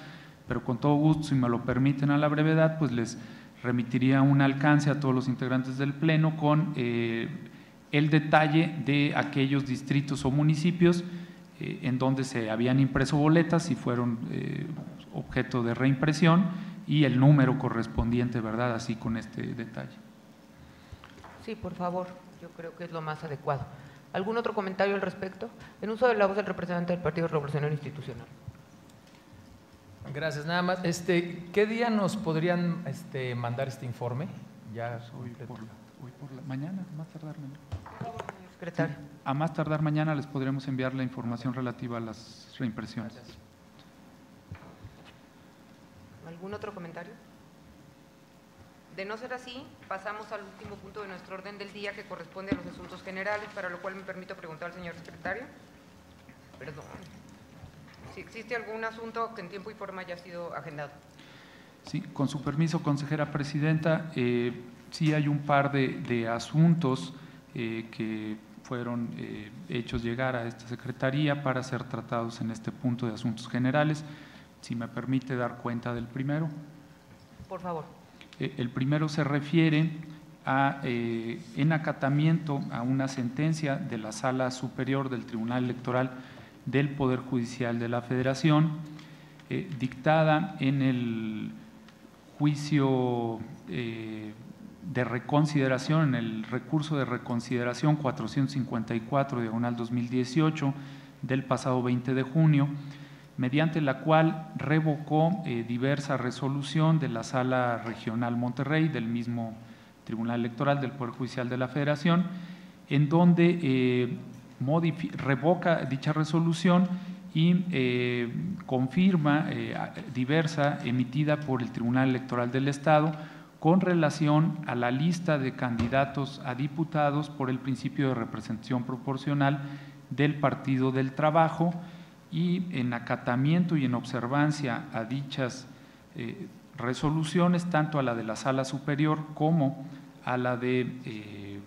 pero con todo gusto, si me lo permiten a la brevedad, pues les remitiría un alcance a todos los integrantes del Pleno con el detalle de aquellos distritos o municipios en donde se habían impreso boletas y fueron objeto de reimpresión, y el número correspondiente, ¿verdad?, así con este detalle. Sí, por favor, yo creo que es lo más adecuado. ¿Algún otro comentario al respecto? En uso de la voz del representante del Partido Revolucionario Institucional. Gracias, nada más. ¿Qué día nos podrían mandar este informe? Ya hoy por la mañana, a más tardar mañana. Secretario. A más tardar mañana les podremos enviar la información relativa a las reimpresiones. Gracias. ¿Algún otro comentario? De no ser así, pasamos al último punto de nuestro orden del día, que corresponde a los asuntos generales, para lo cual me permito preguntar al señor secretario. Perdón. Si existe algún asunto que en tiempo y forma haya sido agendado. Sí, con su permiso, consejera presidenta, sí hay un par de asuntos que fueron hechos llegar a esta secretaría para ser tratados en este punto de asuntos generales. Si me permite dar cuenta del primero. Por favor. El primero se refiere a, en acatamiento a una sentencia de la Sala Superior del Tribunal Electoral del Poder Judicial de la Federación, dictada en el juicio de reconsideración, en el recurso de reconsideración 454/2018 del pasado 20 de junio, mediante la cual revocó diversa resolución de la Sala Regional Monterrey, del mismo Tribunal Electoral del Poder Judicial de la Federación, en donde revoca dicha resolución y confirma diversa emitida por el Tribunal Electoral del Estado con relación a la lista de candidatos a diputados por el principio de representación proporcional del Partido del Trabajo, y en acatamiento y en observancia a dichas resoluciones, tanto a la de la Sala Superior como a la de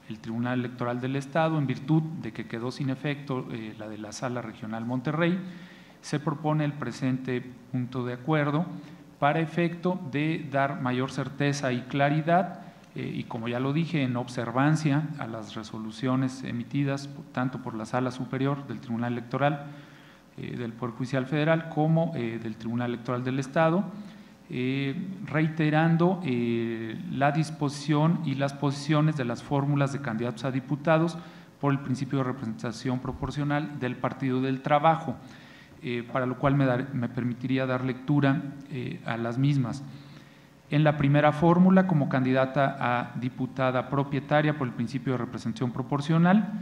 el Tribunal Electoral del Estado, en virtud de que quedó sin efecto la de la Sala Regional Monterrey, se propone el presente punto de acuerdo para efecto de dar mayor certeza y claridad y, como ya lo dije, en observancia a las resoluciones emitidas tanto por la Sala Superior del Tribunal Electoral del Poder Judicial Federal como del Tribunal Electoral del Estado, reiterando la disposición y las posiciones de las fórmulas de candidatos a diputados por el principio de representación proporcional del Partido del Trabajo, para lo cual me permitiría dar lectura a las mismas. En la primera fórmula, como candidata a diputada propietaria por el principio de representación proporcional,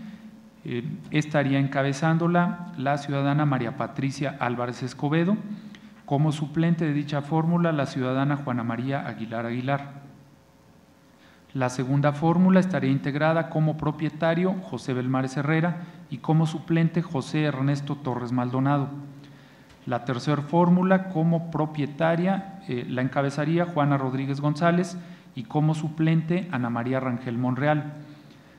estaría encabezándola la ciudadana María Patricia Álvarez Escobedo. Como suplente de dicha fórmula, la ciudadana Juana María Aguilar Aguilar. La segunda fórmula estaría integrada como propietario José Belmares Herrera y como suplente José Ernesto Torres Maldonado. La tercera fórmula, como propietaria, la encabezaría Juana Rodríguez González y como suplente Ana María Rangel Monreal.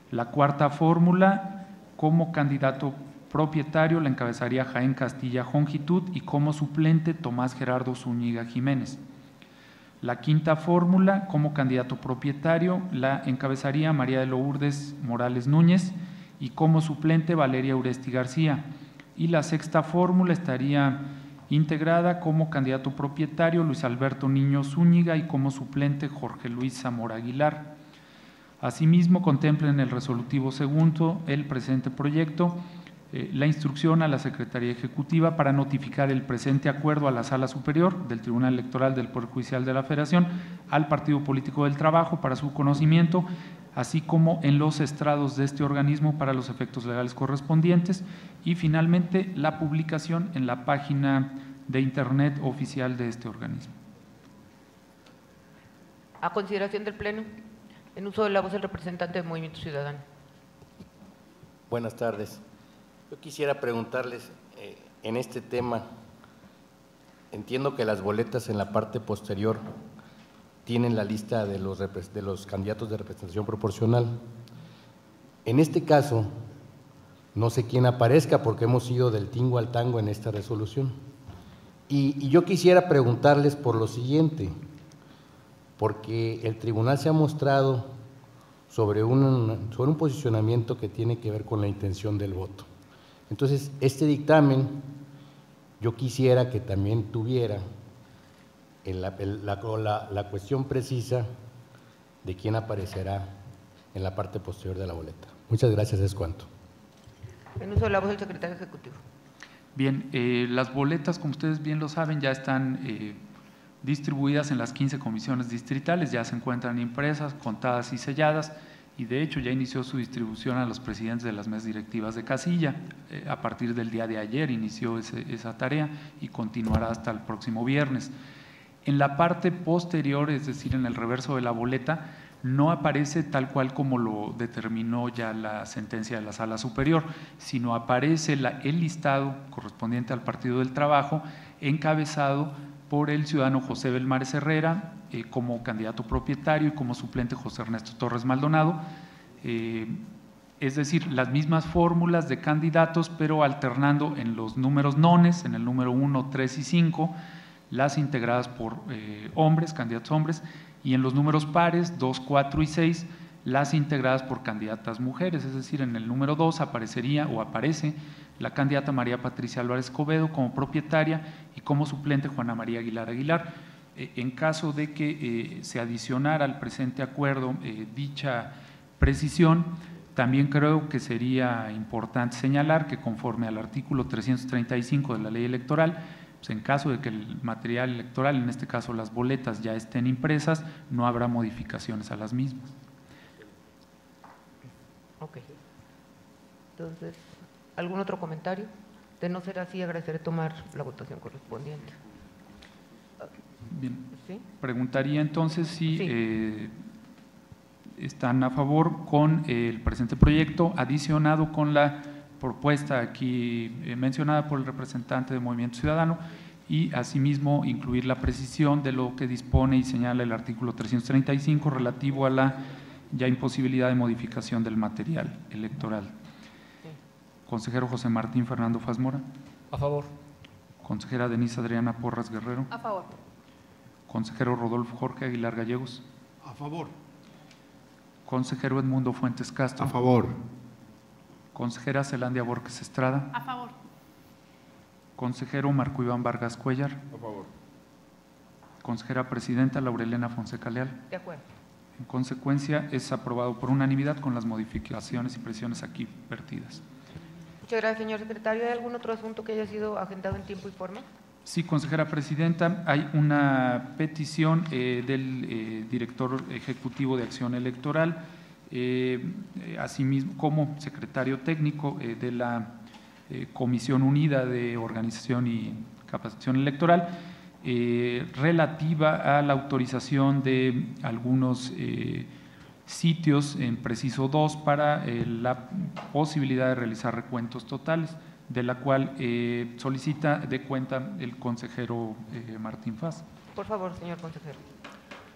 La cuarta fórmula, como candidato propietario, la encabezaría Jaén Castilla Jongitud y como suplente Tomás Gerardo Zúñiga Jiménez. La quinta fórmula, como candidato propietario, la encabezaría María de Lourdes Morales Núñez y como suplente Valeria Uresti García. Y la sexta fórmula estaría integrada como candidato propietario Luis Alberto Niño Zúñiga y como suplente Jorge Luis Zamora Aguilar. Asimismo, contempla en el resolutivo segundo el presente proyecto la instrucción a la Secretaría Ejecutiva para notificar el presente acuerdo a la Sala Superior del Tribunal Electoral del Poder Judicial de la Federación, al Partido Político del Trabajo para su conocimiento, así como en los estrados de este organismo para los efectos legales correspondientes, y finalmente la publicación en la página de Internet oficial de este organismo. A consideración del Pleno, en uso de la voz del representante del Movimiento Ciudadano. Buenas tardes. Yo quisiera preguntarles, en este tema, entiendo que las boletas en la parte posterior tienen la lista de los candidatos de representación proporcional. En este caso, no sé quién aparezca porque hemos ido del tingo al tango en esta resolución. Y yo quisiera preguntarles por lo siguiente, porque el tribunal se ha mostrado sobre un posicionamiento que tiene que ver con la intención del voto. Entonces, este dictamen yo quisiera que también tuviera la cuestión precisa de quién aparecerá en la parte posterior de la boleta. Muchas gracias, es cuanto. En uso de la voz del secretario ejecutivo. Bien, las boletas, como ustedes bien lo saben, ya están distribuidas en las 15 comisiones distritales, ya se encuentran impresas, contadas y selladas, y de hecho ya inició su distribución a los presidentes de las mesas directivas de casilla. A partir del día de ayer inició esa tarea y continuará hasta el próximo viernes. En la parte posterior, es decir, en el reverso de la boleta, no aparece tal cual como lo determinó ya la sentencia de la Sala Superior, sino aparece el listado correspondiente al Partido del Trabajo, encabezado por el ciudadano José Belmares Herrera como candidato propietario y como suplente José Ernesto Torres Maldonado, es decir, las mismas fórmulas de candidatos, pero alternando en los números nones, en el número 1, 3 y 5, las integradas por hombres, candidatos hombres, y en los números pares, 2, 4 y 6, las integradas por candidatas mujeres, es decir, en el número 2 aparecería o aparece la candidata María Patricia Álvarez Escobedo como propietaria y como suplente Juana María Aguilar Aguilar. En caso de que se adicionara al presente acuerdo dicha precisión, También creo que sería importante señalar que conforme al artículo 335 de la ley electoral, pues en caso de que el material electoral, en este caso las boletas, ya estén impresas, no habrá modificaciones a las mismas. Ok. Entonces, ¿algún otro comentario? De no ser así, agradeceré tomar la votación correspondiente. Bien. ¿Sí? Preguntaría entonces si Sí. están a favor con el presente proyecto, adicionado con la propuesta aquí mencionada por el representante del Movimiento Ciudadano, y asimismo incluir la precisión de lo que dispone y señala el artículo 335 relativo a la ya imposibilidad de modificación del material electoral. Consejero José Martín Fernando Fazmora. A favor. Consejera Denise Adriana Porras Guerrero. A favor. Consejero Rodolfo Jorge Aguilar Gallegos. A favor. Consejero Edmundo Fuentes Castro. A favor. Consejera Zelandia Borges Estrada. A favor. Consejero Marco Iván Vargas Cuellar. A favor. Consejera Presidenta Laurelena Fonseca Leal. De acuerdo. En consecuencia, es aprobado por unanimidad con las modificaciones y precisiones aquí vertidas. Muchas gracias, señor secretario. ¿Hay algún otro asunto que haya sido agendado en tiempo y forma? Sí, consejera presidenta, hay una petición del director ejecutivo de Acción Electoral, asimismo como secretario técnico de la Comisión Unida de Organización y Capacitación Electoral, relativa a la autorización de algunos sitios en Preciso 2 para la posibilidad de realizar recuentos totales, de la cual solicita de cuenta el consejero Martín Faz. Por favor, señor consejero.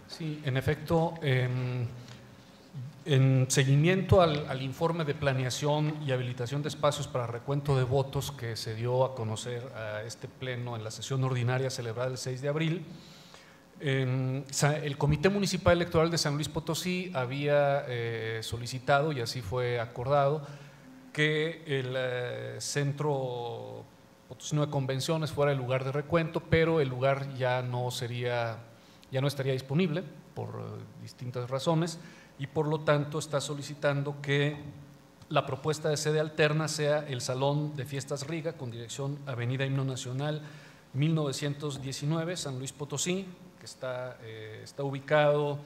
Sí, en efecto, en seguimiento al informe de planeación y habilitación de espacios para recuento de votos que se dio a conocer a este pleno en la sesión ordinaria celebrada el 6 de abril, el Comité Municipal Electoral de San Luis Potosí había solicitado, y así fue acordado, que el Centro Potosino de Convenciones fuera el lugar de recuento, pero el lugar ya no estaría disponible por distintas razones, y por lo tanto está solicitando que la propuesta de sede alterna sea el Salón de Fiestas Riga, con dirección Avenida Himno Nacional 1919, San Luis Potosí, que está ubicado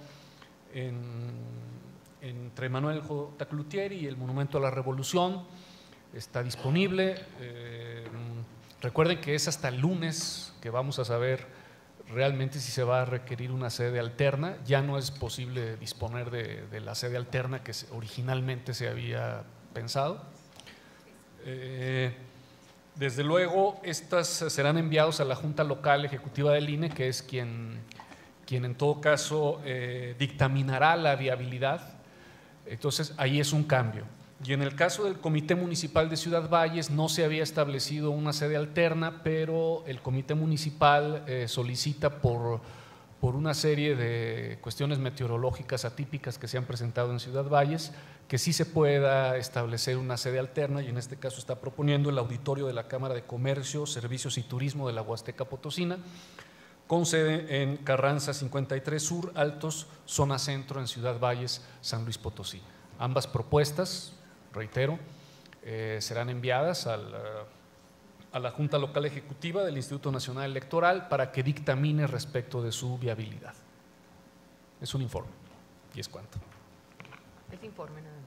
entre Manuel J. Cloutier y el Monumento a la Revolución. Está disponible. Recuerden que es hasta el lunes que vamos a saber realmente si se va a requerir una sede alterna. Ya no es posible disponer de la sede alterna que originalmente se había pensado. Desde luego, estas serán enviados a la Junta Local Ejecutiva del INE, que es quien en todo caso dictaminará la viabilidad. Entonces, ahí es un cambio. Y en el caso del Comité Municipal de Ciudad Valles no se había establecido una sede alterna, pero el Comité Municipal solicita por una serie de cuestiones meteorológicas atípicas que se han presentado en Ciudad Valles, que sí se pueda establecer una sede alterna, y en este caso está proponiendo el auditorio de la Cámara de Comercio, Servicios y Turismo de la Huasteca Potosina, con sede en Carranza 53 Sur, Altos, Zona Centro, en Ciudad Valles, San Luis Potosí. Ambas propuestas, reitero, serán enviadas a la Junta Local Ejecutiva del Instituto Nacional Electoral para que dictamine respecto de su viabilidad. Es un informe y es cuanto. Es informe nada más.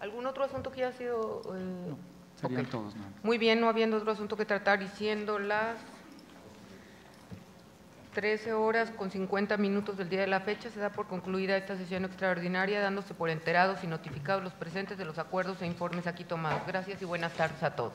¿Algún otro asunto que haya sido? No, serían todos. No. Muy bien, no habiendo otro asunto que tratar y siendo las 13:50 del día de la fecha, se da por concluida esta sesión extraordinaria, dándose por enterados y notificados los presentes de los acuerdos e informes aquí tomados. Gracias y buenas tardes a todos.